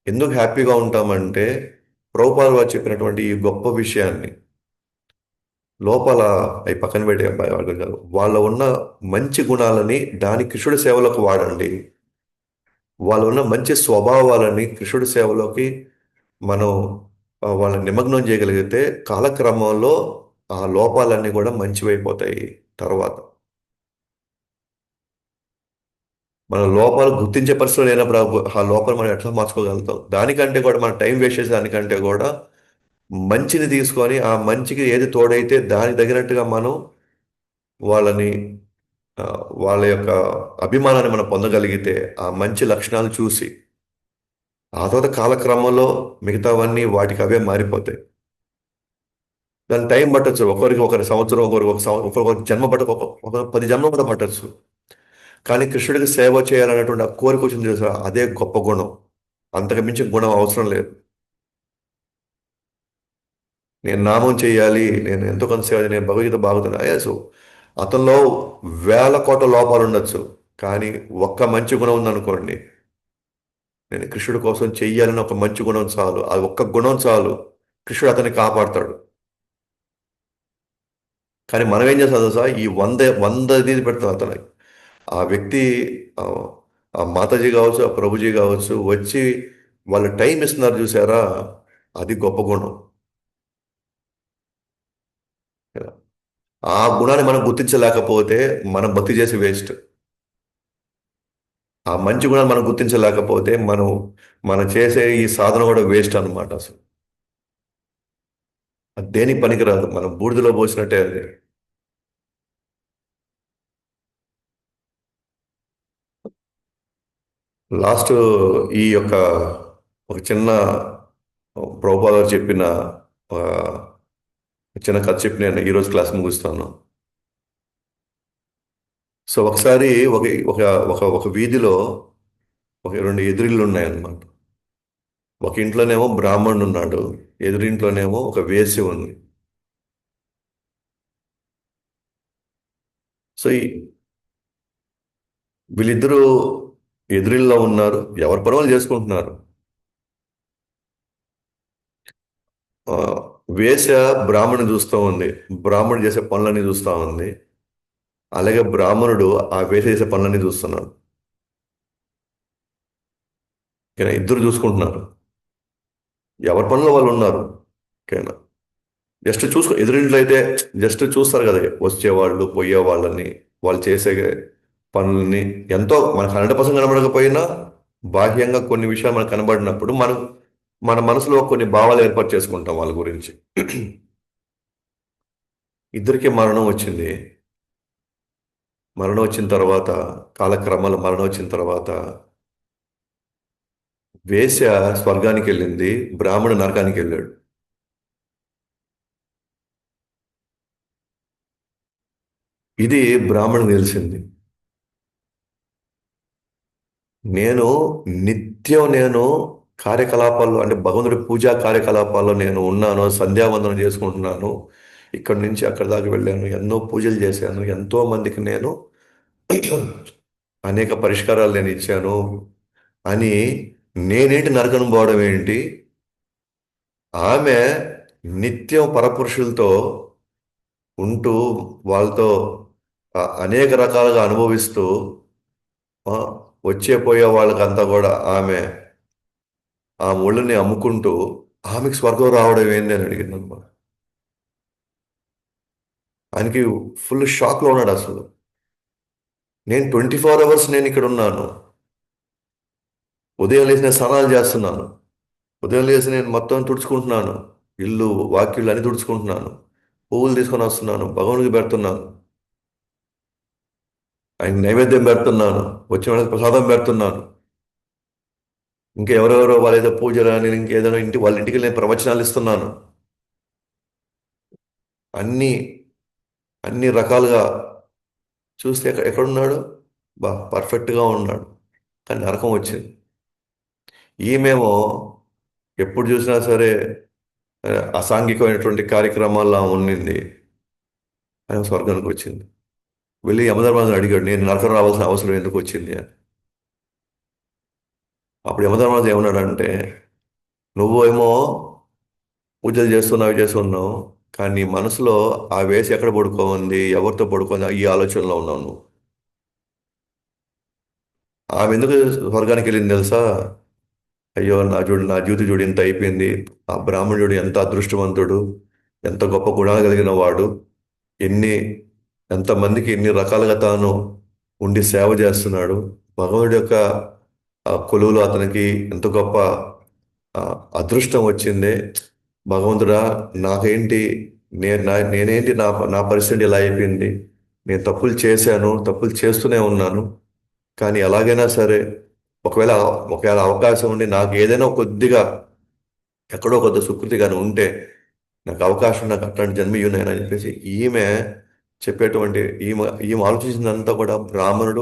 ఎందుకు హ్యాపీగా ఉంటామంటే ప్రభుపాల్ వారు చెప్పినటువంటి ఈ గొప్ప విషయాన్ని లోపల అవి పక్కన పెట్టే అబ్బాయి వాళ్ళు కాదు. వాళ్ళ ఉన్న మంచి గుణాలని దాని కృష్ణుడి సేవలకు వాడండి. వాళ్ళ ఉన్న మంచి స్వభావాలని కృష్ణుడి సేవలోకి మనం వాళ్ళని నిమగ్నం చేయగలిగితే కాలక్రమంలో ఆ లోపాలన్నీ కూడా మంచివైపోతాయి తర్వాత. మన లోపాలు గుర్తించే పరిస్థితులు లేనప్పుడు ఆ లోపాలు మనం ఎట్లా మార్చుకోగలుగుతాం? దానికంటే కూడా మనం టైం వేస్ట్ చేసే దానికంటే కూడా మంచిని తీసుకొని ఆ మంచికి ఏది తోడైతే దానికి తగినట్టుగా మనం వాళ్ళని ఆ, వాళ్ళ యొక్క అభిమానాన్ని మనం పొందగలిగితే ఆ మంచి లక్షణాలు చూసి ఆ తర్వాత కాలక్రమంలో మిగతావన్నీ వాటికి అవే మారిపోతాయి. దాని టైం పట్టొచ్చు, ఒకరికి ఒకరి సంవత్సరం, ఒకరికి ఒక జన్మ పట్ట ఒక 10 జన్మ కూడా పట్టొచ్చు. కానీ కృష్ణుడికి సేవ చేయాలనేటువంటి ఆ కోరిక వచ్చింది చూసారా, అదే గొప్ప గుణం. అంతకు మించిన గుణం అవసరం లేదు. నేను నామం చేయాలి, నేను ఎంతో కొంత సేవ నేను భగవద్గీత బాగుతున్నా సో అతనిలో వేల కోట్ల లోపాలు ఉండొచ్చు, కానీ ఒక్క మంచి గుణం ఉందనుకోండి, నేను కృష్ణుడి కోసం చెయ్యాలని ఒక మంచి గుణం చాలు, అది ఒక్క గుణం చాలు, కృష్ణుడు అతన్ని కాపాడతాడు. కానీ మనం ఏం చేస్తాం తెలుసా, ఈ వంద ఇది పెడతాం అతను. ఆ వ్యక్తి, ఆ ఆ మాతాజీ కావచ్చు, ఆ ప్రభుజీ కావచ్చు వచ్చి వాళ్ళు టైం ఇస్తున్నారు చూసారా, అది గొప్ప గుణం. ఆ గుణాన్ని మనం గుర్తించలేకపోతే మనం భక్తి చేసి వేస్ట్. ఆ మంచి గుణాన్ని మనం గుర్తించలేకపోతే మనం చేసే ఈ సాధన కూడా వేస్ట్ అన్నమాట అసలు. అది దేనికి పనికిరాదు, మనం బూడిదలో పోసినట్టే అది. లాస్ట్ ఈ యొక్క ఒక చిన్న ప్రభుపాద గారు చెప్పిన ఆ, చిన్న కథ చెప్పి నేను ఈరోజు క్లాస్ ముగిస్తాను. సో ఒకసారి ఒక ఒక ఒక ఒక వీధిలో ఒక రెండు ఎదురిళ్ళు ఉన్నాయన్నమాట. ఒక ఇంట్లోనేమో బ్రాహ్మణుడు ఉన్నాడు, ఎదురింట్లోనేమో ఒక వేశ్య ఉంది. సో వీళ్ళిద్దరూ ఎదురిల్లో ఉన్నారు, ఎవరి పనులు చేసుకుంటున్నారు. ఆ, వేశ్య బ్రాహ్మణుని చూస్తూ ఉంది, బ్రాహ్మణుడు చేసే పనులన్నీ చూస్తూ ఉంది. అలాగే బ్రాహ్మణుడు ఆ వేశ్య చేసే పనులన్నీ చూస్తున్నాడు. ఓకేనా, ఇద్దరు చూసుకుంటున్నారు, ఎవరి పనులు వాళ్ళు ఉన్నారు. ఓకేనా, జస్ట్ చూసుకో, ఎదురింట్లో అయితే జస్ట్ చూస్తారు కదా వచ్చేవాళ్ళు పోయే వాళ్ళని, వాళ్ళు చేసే పనుల్ని. ఎంతో మనకు 100% కనబడకపోయినా బాహ్యంగా కొన్ని విషయాలు మనకు కనబడినప్పుడు మన మనసులో కొన్ని భావాలు ఏర్పాటు చేసుకుంటాం వాళ్ళ గురించి. ఇద్దరికి మరణం వచ్చింది. మరణం వచ్చిన తర్వాత, కాలక్రమాల మరణం వచ్చిన తర్వాత వేశ్య స్వర్గానికి వెళ్ళింది, బ్రాహ్మణ నరకానికి వెళ్ళాడు. ఇది బ్రాహ్మణునికి తెలిసింది. నేను నేను కార్యకలాపాల్లో, అంటే భగవంతుడి పూజా కార్యకలాపాల్లో నేను ఉన్నాను, సంధ్యావందనం చేసుకుంటున్నాను, ఇక్కడి నుంచి అక్కడి దాకా వెళ్ళాను, ఎన్నో పూజలు చేశాను, ఎంతో మందికి నేను అనేక పరిష్కారాలు నేను ఇచ్చాను అని, నేనేంటి నరకను పోవడం ఏంటి? ఆమె నిత్యం పరపురుషులతో ఉంటూ వాళ్ళతో అనేక రకాలుగా అనుభవిస్తూ, ఆ, వచ్చే పోయే వాళ్ళకంతా కూడా ఆ ఒళ్ళుని అమ్ముకుంటూ ఆమెకు స్వర్గం రావడం ఏంది అని అడిగింది అనమాట. ఆయనకి ఫుల్ షాక్లో ఉన్నాడు అసలు. నేను 24 అవర్స్ నేను ఇక్కడ ఉన్నాను, ఉదయం లేచి నేను స్నానాలు చేస్తున్నాను, ఉదయం లేచి నేను మొత్తం తుడుచుకుంటున్నాను, ఇల్లు వాకిళ్ళు అన్ని తుడుచుకుంటున్నాను, పువ్వులు తీసుకొని వస్తున్నాను, భగవానుడికి పెడుతున్నాను, ఆయన నైవేద్యం పెడుతున్నాను, వచ్చిన వాళ్ళకి ప్రసాదం పెడుతున్నాను, ఇంకా ఎవరెవరో వాళ్ళ ఏదో పూజలు అని ఇంకేదైనా వాళ్ళ ఇంటికి నేను ప్రవచనాలు ఇస్తున్నాను, అన్ని అన్ని రకాలుగా చూస్తే ఎక్కడున్నాడు? పర్ఫెక్ట్గా ఉన్నాడు. కానీ నరకం వచ్చింది. ఈమెమో ఎప్పుడు చూసినా సరే అసాంఘికమైనటువంటి కార్యక్రమాల్లో ఆమె ఉండింది, ఆయన స్వర్గానికి వచ్చింది. వెళ్ళి యమధర్మరాజుని అడిగాడు, నేను నరకం రావాల్సిన అవసరం ఎందుకు వచ్చింది అని. అప్పుడు యమధర్మరాజు ఏమన్నాడంటే, నువ్వు ఏమో పూజలు చేస్తున్నావు చేస్తున్నావు, కానీ నీ మనసులో ఆ వేసి ఎక్కడ పడుకోంది, ఎవరితో పడుకోంది, ఈ ఆలోచనలో ఉన్నావు నువ్వు. ఆమె ఎందుకు స్వర్గానికి వెళ్ళింది తెలుసా? అయ్యో నా జీవితం చూడు ఇంత అయిపోయింది, ఆ బ్రాహ్మణుడు ఎంత అదృష్టవంతుడు, ఎంత గొప్ప గుణాలు కలిగిన వాడు, ఎన్ని ఎంతమందికి ఎన్ని రకాలుగా తాను ఉండి సేవ చేస్తున్నాడు, భగవానుడి యొక్క కొలువులో అతనికి ఎంత గొప్ప ఆ, అదృష్టం వచ్చింది. భగవంతుడా, నాకేంటి, నేనేంటి, నా పరిస్థితి ఇలా అయిపోయింది, నేను తప్పులు చేశాను, తప్పులు చేస్తూనే ఉన్నాను, కానీ ఎలాగైనా సరే ఒకవేళ ఒకవేళ అవకాశం ఉండి నాకు ఏదైనా కొద్దిగా ఎక్కడో కొద్ది సుకృతి కానీ ఉంటే, నాకు అవకాశం, నాకు అట్లాంటి జన్మ ఇవ్వనని చెప్పేసి ఈమె చెప్పేటువంటి ఈమె ఆలోచించిందంతా కూడా బ్రాహ్మణుడు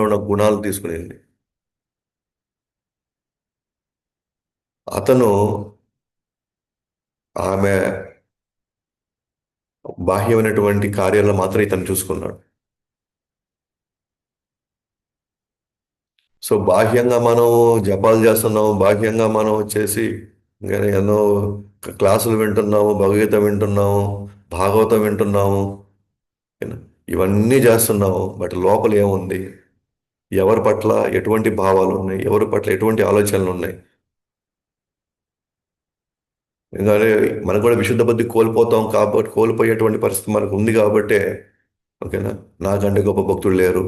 ఉన్న గుణాలు తీసుకునేది. అతను ఆమె బాహ్యమైనటువంటి కార్యాలను మాత్రం ఇతను చూసుకున్నాడు. సో బాహ్యంగా మనం జపాలు చేస్తున్నాం, బాహ్యంగా మనం వచ్చేసి ఇంకా ఎన్నో క్లాసులు వింటున్నాము, భగవద్గీత వింటున్నాము, భాగవతం వింటున్నాము, ఏనా? ఇవన్నీ చేస్తున్నాము. బట్ లోపల ఏముంది? ఎవరి పట్ల ఎటువంటి భావాలు ఉన్నాయి, ఎవరి పట్ల ఎటువంటి ఆలోచనలు ఉన్నాయి? ఎందుకంటే మనకు కూడా విశుద్ధ బుద్ధి కోల్పోతాం కాబట్టి, కోల్పోయేటువంటి పరిస్థితి మనకు ఉంది కాబట్టే, ఓకేనా, నాకంటే గొప్ప భక్తులు లేరు,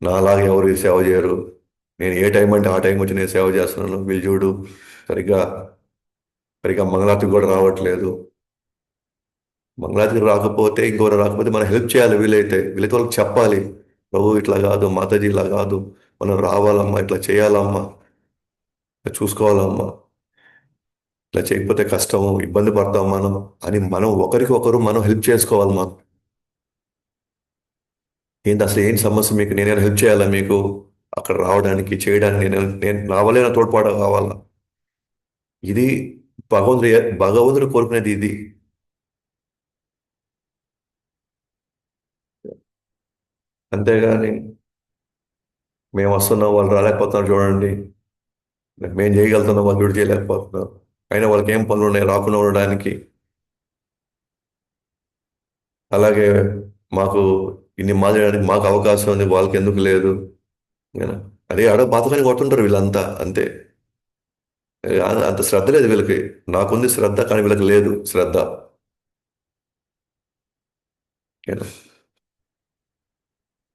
నాలాగా ఎవరు ఈ సేవ చేయరు, నేను ఏ టైం అంటే ఆ టైం వచ్చి నేను సేవ చేస్తున్నాను, వీళ్ళు చూడు సరిగ్గా సరిగ్గా మంగళారతికి కూడా రావట్లేదు. మంగళారతికి రాకపోతే ఇంకోరు రాకపోతే మనం హెల్ప్ చేయాలి. వీలైతే వాళ్ళకి చెప్పాలి, ప్రభు ఇట్లా కాదు, మాతాజీ ఇలా కాదు, మనం రావాలమ్మా, ఇట్లా చేయాలమ్మా, ఇట్లా చూసుకోవాలమ్మా, ఇట్లా చేయకపోతే కష్టము, ఇబ్బంది పడతాం మనం అని మనం ఒకరికి ఒకరు మనం హెల్ప్ చేసుకోవాలి. మనం ఏంటి అసలు ఏంటి సమస్య, మీకు నేనైనా హెల్ప్ చేయాలా, మీకు అక్కడ రావడానికి చేయడానికి నేను నా వల్ల తోడ్పాటు కావాలా? ఇది భగవంతుడు కోరుకునేది ఇది. అంతేగాని మేము వస్తున్నాం వాళ్ళు రాలేకపోతున్నారు చూడండి, మేము చేయగలుగుతున్నాం వాళ్ళు చూడు చేయలేకపోతున్నారు, అయినా వాళ్ళకి ఏం పనులు ఉన్నాయి రాకుండా ఉండడానికి, అలాగే మాకు ఇన్ని మాట్లాడడానికి మాకు అవకాశం ఉంది వాళ్ళకి ఎందుకు లేదు? ఏనా? అదే ఆడ బాతకాన్ని కొడుతుంటారు వీళ్ళంతా అంతే. అంత శ్రద్ధ లేదు వీళ్ళకి. నాకుంది శ్రద్ధ కానీ వీళ్ళకి లేదు శ్రద్ధ. ఏనా?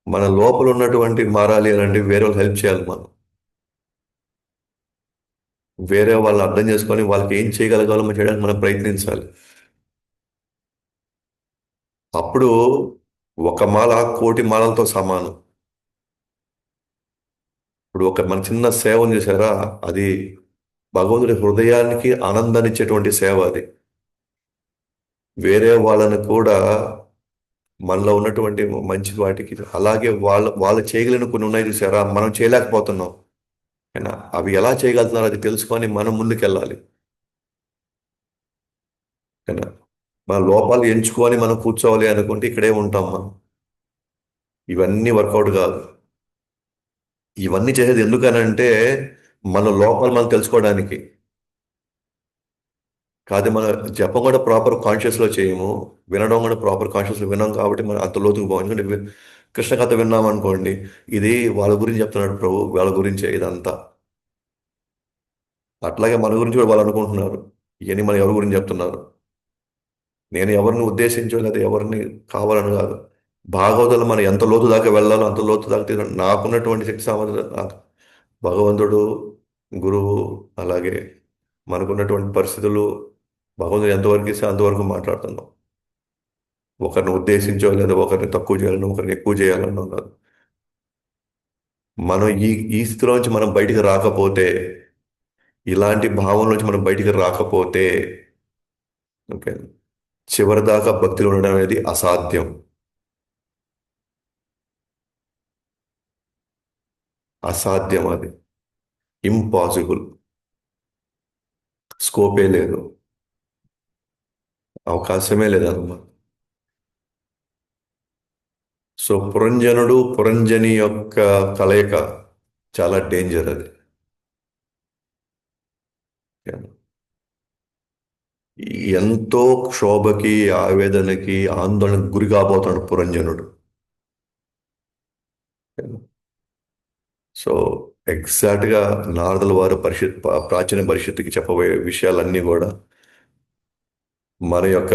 మన లోపల ఉన్నటువంటి మారాలి అని అంటే వేరే వాళ్ళు హెల్ప్ చేయాలి. మనం వేరే వాళ్ళని అర్థం చేసుకొని వాళ్ళకి ఏం చేయగలగాలో మనం చేయడానికి మనం ప్రయత్నించాలి. అప్పుడు ఒక మాల కోటి మాలలతో సమానం. ఇప్పుడు ఒక మన చిన్న సేవను చేశారా, అది భగవంతుడి హృదయానికి ఆనందాన్ని ఇచ్చేటువంటి సేవ అది. వేరే వాళ్ళని కూడా మనలో ఉన్నటువంటి మంచి వాటికి అలాగే వాళ్ళు చేయగలిగిన కొన్ని ఉన్నాయి చూసారా, మనం చేయలేకపోతున్నాం. అయినా అవి ఎలా చేయగలుగుతున్నారు అది తెలుసుకొని మనం ముందుకెళ్ళాలి. అయినా మన లోపాలు ఎంచుకొని మనం కూర్చోవాలి అనుకుంటే ఇక్కడే ఉంటాం మనం. ఇవన్నీ వర్కౌట్ కాదు. ఇవన్నీ చేసేది ఎందుకనంటే మన లోపాలు మనం తెలుసుకోవడానికి కాదు. మన జపం కూడా ప్రాపర్ కాన్షియస్లో చేయము, వినడం కూడా ప్రాపర్ కాన్షియస్లో విన్నాం కాబట్టి మనం అంత లోతుకు పోం. ఎందుకంటే కృష్ణ కథ విన్నాం అనుకోండి, ఇది వాళ్ళ గురించి చెప్తున్నాడు ప్రభు, వాళ్ళ గురించే ఇదంతా. అట్లాగే మన గురించి కూడా వాళ్ళు అనుకుంటున్నారు, ఇవన్నీ మనం ఎవరి గురించి చెప్తున్నారు. నేను ఎవరిని ఉద్దేశించో లేదా ఎవరిని కావాలని కాదు. భాగవతంలో మనం ఎంత లోతు దాకా వెళ్ళాలో అంత లోతు దాకా నాకున్నటువంటి శక్తి సామర్థ్యం నాకు భగవంతుడు, గురువు, అలాగే మనకున్నటువంటి పరిస్థితులు, భగవంతుడు ఎంతవరకు ఇస్తే అంతవరకు మాట్లాడుతున్నాం. ఒకరిని ఉద్దేశించో లేదా ఒకరిని తక్కువ చేయాలని ఒకరిని ఎక్కువ చేయాలనో కాదు. మనం ఈ స్థితిలో నుంచి మనం బయటికి రాకపోతే, ఇలాంటి భావం నుంచి మనం బయటికి రాకపోతే, ఓకే, చివరిదాకా భక్తిలో ఉండడం అనేది అసాధ్యం. అసాధ్యం అది. ఇంపాసిబుల్. స్కోపే లేదు. అవకాశమే లేదన్నమాట. సో పురంజని యొక్క కలయిక చాలా డేంజర్ అది. ఎంతో క్షోభకి, ఆవేదనకి, ఆందోళనకు గురి కాబోతాడు పురంజనుడు. సో ఎగ్జాక్ట్ గా నారదుల వారు ప్రాచీన పరిషత్తుకి చెప్పబోయే విషయాలన్నీ కూడా మన యొక్క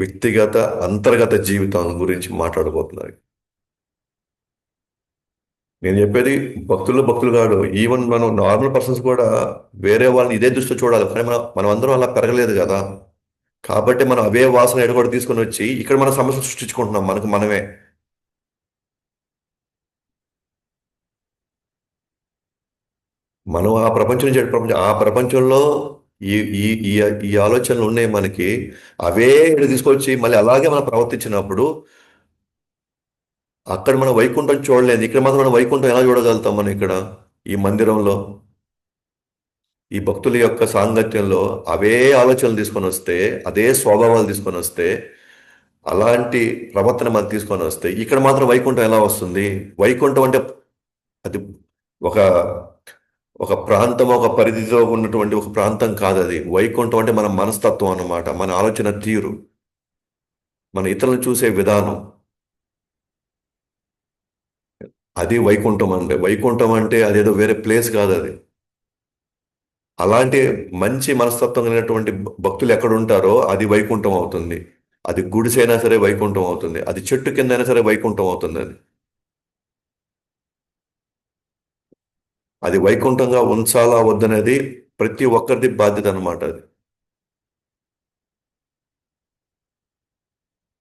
వ్యక్తిగత అంతర్గత జీవితం గురించి మాట్లాడబోతున్నారు. నేను చెప్పేది భక్తులు కాదు, ఈవెన్ మనం నార్మల్ పర్సన్స్ కూడా వేరే వాళ్ళని ఇదే దృష్టిలో చూడాలి. కానీ మనం అందరం అలా పెరగలేదు కదా, కాబట్టి మనం అవే వాసన ఎడగొడ తీసుకొని వచ్చి ఇక్కడ మన సమస్య సృష్టించుకుంటున్నాం మనకు మనమే. మనం ఆ ప్రపంచం నుంచి ఆ ప్రపంచంలో ఈ ఈ ఈ ఈ ఆలోచనలు ఉన్నాయి మనకి. అవే ఇక్కడ తీసుకొచ్చి మళ్ళీ అలాగే మనం ప్రవర్తించినప్పుడు అక్కడ మనం వైకుంఠం చూడలేదు. ఇక్కడ మాత్రం మనం వైకుంఠం ఎలా చూడగలుగుతాం మనం ఇక్కడ ఈ మందిరంలో ఈ భక్తుల యొక్క సాంగత్యంలో అవే ఆలోచనలు తీసుకొని వస్తే, అదే స్వభావాలు తీసుకొని వస్తే, అలాంటి ప్రవర్తన మనం తీసుకొని వస్తే ఇక్కడ మాత్రం వైకుంఠం ఎలా వస్తుంది? వైకుంఠం అంటే అది ఒక ఒక ప్రాంతం, ఒక పరిధిలో ఉన్నటువంటి ఒక ప్రాంతం కాదు అది. వైకుంఠం అంటే మన మనస్తత్వం అన్నమాట, మన ఆలోచన తీరు, మన ఇతరులను చూసే విధానం. అది వైకుంఠం అంటే. వైకుంఠం అంటే అదేదో వేరే ప్లేస్ కాదు అది. అలాంటి మంచి మనస్తత్వం కలిగినటువంటి భక్తులు ఎక్కడ ఉంటారో అది వైకుంఠం అవుతుంది. అది గుడిసైనా సరే వైకుంఠం అవుతుంది. అది చెట్టు కిందైనా సరే వైకుంఠం అవుతుంది అది. అది వైకుంఠంగా ఉంచాలా వద్దనేది ప్రతి ఒక్కరిది బాధ్యత అన్నమాట అది.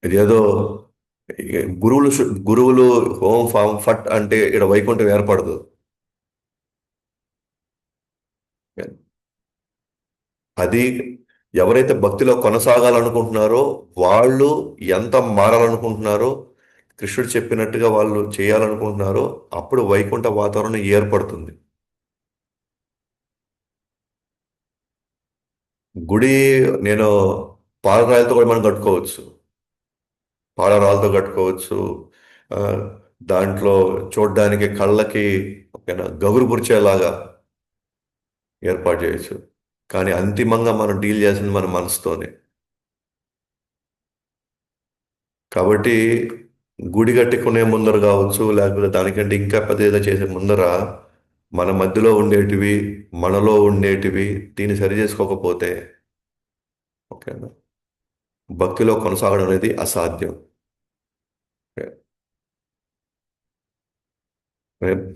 ఇదేదో గురువులు హోం ఫామ్ ఫట్ అంటే ఇక్కడ వైకుంఠం ఏర్పడదు. అది ఎవరైతే భక్తిలో కొనసాగాలనుకుంటున్నారో వాళ్ళు ఎంత మారాలనుకుంటున్నారో, కృష్ణుడు చెప్పినట్టుగా వాళ్ళు చేయాలనుకుంటున్నారో అప్పుడు వైకుంఠ వాతావరణం ఏర్పడుతుంది. గుడి నేను పాలరాయితో కూడా మనం కట్టుకోవచ్చు. పాలరాలతో కట్టుకోవచ్చు. ఆ, దాంట్లో చూడడానికి కళ్ళకి ఓకేనా గగురు పురిచేలాగా ఏర్పాటు చేయొచ్చు. కానీ అంతిమంగా మనం డీల్ చేసింది మన మనసుతోనే. కాబట్టి గుడి కట్టుకునే ముందర కావచ్చు, లేకపోతే దానికంటే ఇంకా పెద్ద ఏదో చేసే ముందర మన మధ్యలో ఉండేటివి, మనలో ఉండేటివి దీన్ని సరి చేసుకోకపోతే ఓకేనా భక్తిలో కొనసాగడం అనేది అసాధ్యం.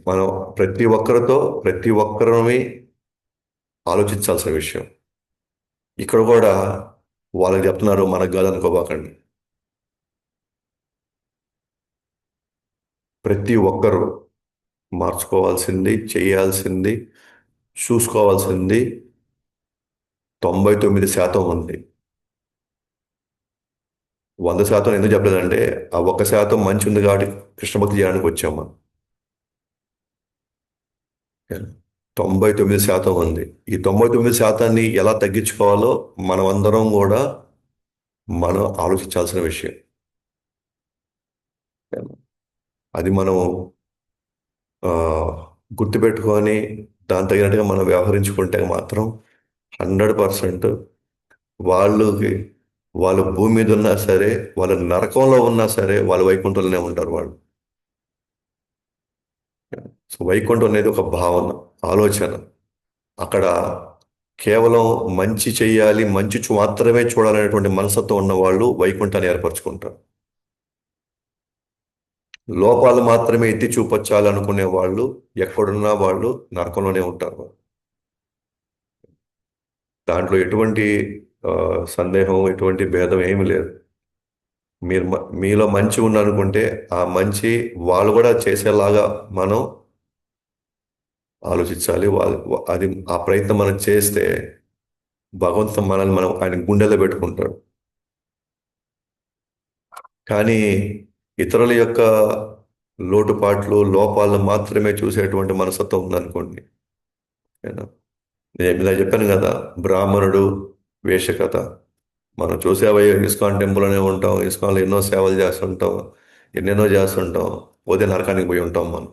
మనం ప్రతి ఒక్కరిని ఆలోచించాల్సిన విషయం. ఇక్కడ కూడా వాళ్ళకి చెప్తున్నారు మనకు కాదనుకోబాకండి. ప్రతి ఒక్కరూ మార్చుకోవాల్సింది, చేయాల్సింది, చూసుకోవాల్సింది 99% ఉంది. 100% ఎందుకు చెప్పలేదంటే ఆ 1% మంచి ఉంది కాబట్టి కృష్ణ భక్తి చేయడానికి వచ్చాం మనం. 99% ఉంది. ఈ 99%ని ఎలా తగ్గించుకోవాలో మనం అందరం కూడా మనం ఆలోచించాల్సిన విషయం. అది మనం ఆ, గుర్తుపెట్టుకొని దాని తగినట్టుగా మనం వ్యవహరించుకుంటే మాత్రం 100% వాళ్ళకి వాళ్ళు భూమి మీద ఉన్నా సరే, వాళ్ళు నరకంలో ఉన్నా సరే, వాళ్ళు వైకుంఠంలోనే ఉంటారు వాళ్ళు. సో వైకుంఠం అనేది ఒక భావన, ఆలోచన. అక్కడ కేవలం మంచి చెయ్యాలి, మాత్రమే చూడాలనేటువంటి మనస్తత్వం ఉన్న వాళ్ళు వైకుంఠాన్ని ఏర్పరచుకుంటారు. లోపాలు మాత్రమే ఎత్తి చూపించాలనుకునే వాళ్ళు ఎక్కడున్నా వాళ్ళు నరకంలోనే ఉంటారు. దాంట్లో ఎటువంటి ఆ, సందేహం, ఎటువంటి భేదం ఏమీ లేదు. మీలో మంచి ఉందనుకుంటే ఆ మంచి వాళ్ళు కూడా చేసేలాగా మనం ఆలోచించాలి. అది ఆ ప్రయత్నం మనం చేస్తే భగవంతుడు మనల్ని ఆయన గుండెలో పెట్టుకుంటాడు. కానీ ఇతరుల యొక్క లోటుపాట్లు, లోపాలను మాత్రమే చూసేటువంటి మనస్తత్వం ఉందనుకోండి. ఏనా? నేను ఇలా చెప్పాను కదా, బ్రాహ్మణుడు వేషకథ. మనం చూసేవయ్యే ఇస్కాన్ టెంపుల్లోనే ఉంటాం, ఇస్కాన్లో ఎన్నో సేవలు చేస్తుంటాం, ఎన్నెన్నో చేస్తుంటాం, పోతే నరకానికి పోయి ఉంటాం మనం.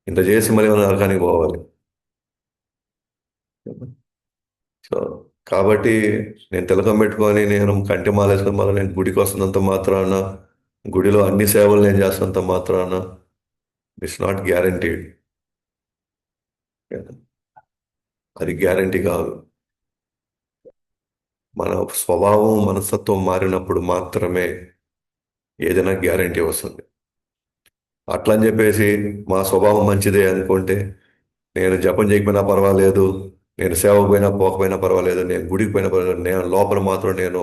ఇంత చేసి మళ్ళీ మనం నరకానికి పోవాలి. సో కాబట్టి నేను తిలకం పెట్టుకొని నేను కంటి మాలేసుకొని మళ్ళీ నేను గుడికి వస్తున్నంత మాత్రాన, గుడిలో అన్ని సేవలు నేను చేస్తున్నంత మాత్రాన ఇట్స్ నాట్ గ్యారంటీడ్. అది గ్యారంటీ కాదు. మన స్వభావం, మనస్తత్వం మారినప్పుడు మాత్రమే ఏదైనా గ్యారంటీ వస్తుంది. అట్లా అని చెప్పేసి మా స్వభావం మంచిదే అనుకుంటే, నేను జపం చేయకపోయినా పర్వాలేదు, నేను సేవకు పోయినా పోకపోయినా పర్వాలేదు, నేను గుడికి పోయినా పర్వాలేదు, నేను లోపల మాత్రం నేను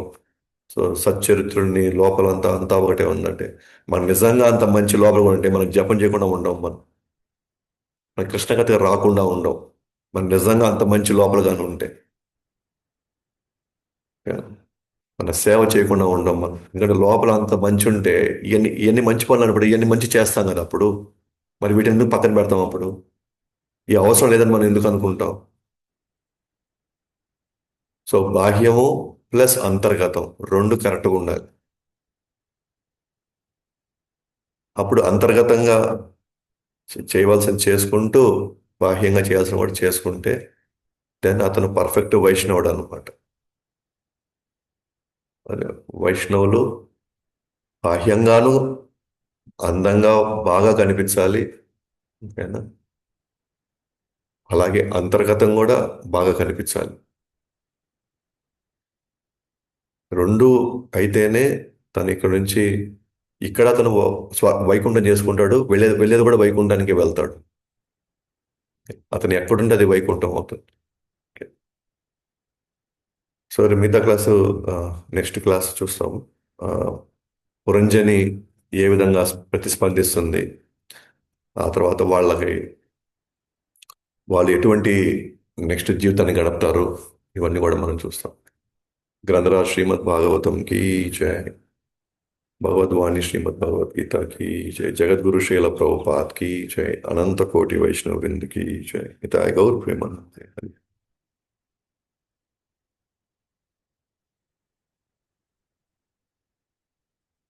సచ్చరిత్రుడిని, లోపలంతా ఒకటే ఉందంటే మనం నిజంగా అంత మంచి లోపల కూడా ఉంటే మనం జపం చేయకుండా ఉండం, మనం కృష్ణ కథ రాకుండా ఉండం. మన నిజంగా అంత మంచి లోపలగానే ఉంటే మన సేవ చేయకుండా ఉండం మనం. ఎందుకంటే లోపల అంత మంచి ఉంటే ఇవన్నీ మంచి పనులు అన్నప్పుడు ఇవన్నీ మంచి చేస్తాం కదా అప్పుడు. మరి వీటిని ఎందుకు పక్కన పెడతాం అప్పుడు? ఈ అవసరం లేదని మనం ఎందుకు అనుకుంటాం? సో బాహ్యము ప్లస్ అంతర్గతం రెండు కరెక్ట్గా ఉండాలి. అప్పుడు అంతర్గతంగా చేయవలసింది చేసుకుంటూ బాహ్యంగా చేయాల్సిన వాడు చేసుకుంటే దెన్ అతను పర్ఫెక్ట్ వైష్ణవుడు అనమాట. అదే వైష్ణవులు బాహ్యంగాను అందంగా బాగా కనిపించాలి. ఓకేనా? అలాగే అంతర్గతం కూడా బాగా కనిపించాలి. రెండు అయితేనే తను ఇక్కడ నుంచి ఇక్కడ అతను వైకుంఠం చేసుకుంటాడు, వెళ్ళేది కూడా వైకుంఠానికి వెళ్తాడు. అతను ఎక్కడుంటే అది వైకుంఠం అవుతుంది. సో మిగతా క్లాసు నెక్స్ట్ క్లాస్ చూస్తాము. ఆ, పురంజని ఏ విధంగా ప్రతిస్పందిస్తుంది, ఆ తర్వాత వాళ్ళు ఎటువంటి నెక్స్ట్ జీవితాన్ని గడుపుతారు, ఇవన్నీ కూడా మనం చూస్తాం. గ్రంథరాజ్ శ్రీమద్ భాగవతం की जय, भगवद्वाणी श्रीमद् भगवद गीता की जय, जगत गुरु श्रील प्रभुपाद की जय, अनंत कोटि वैष्णव वृंद की जय, हिताय गौर प्रेमानंद।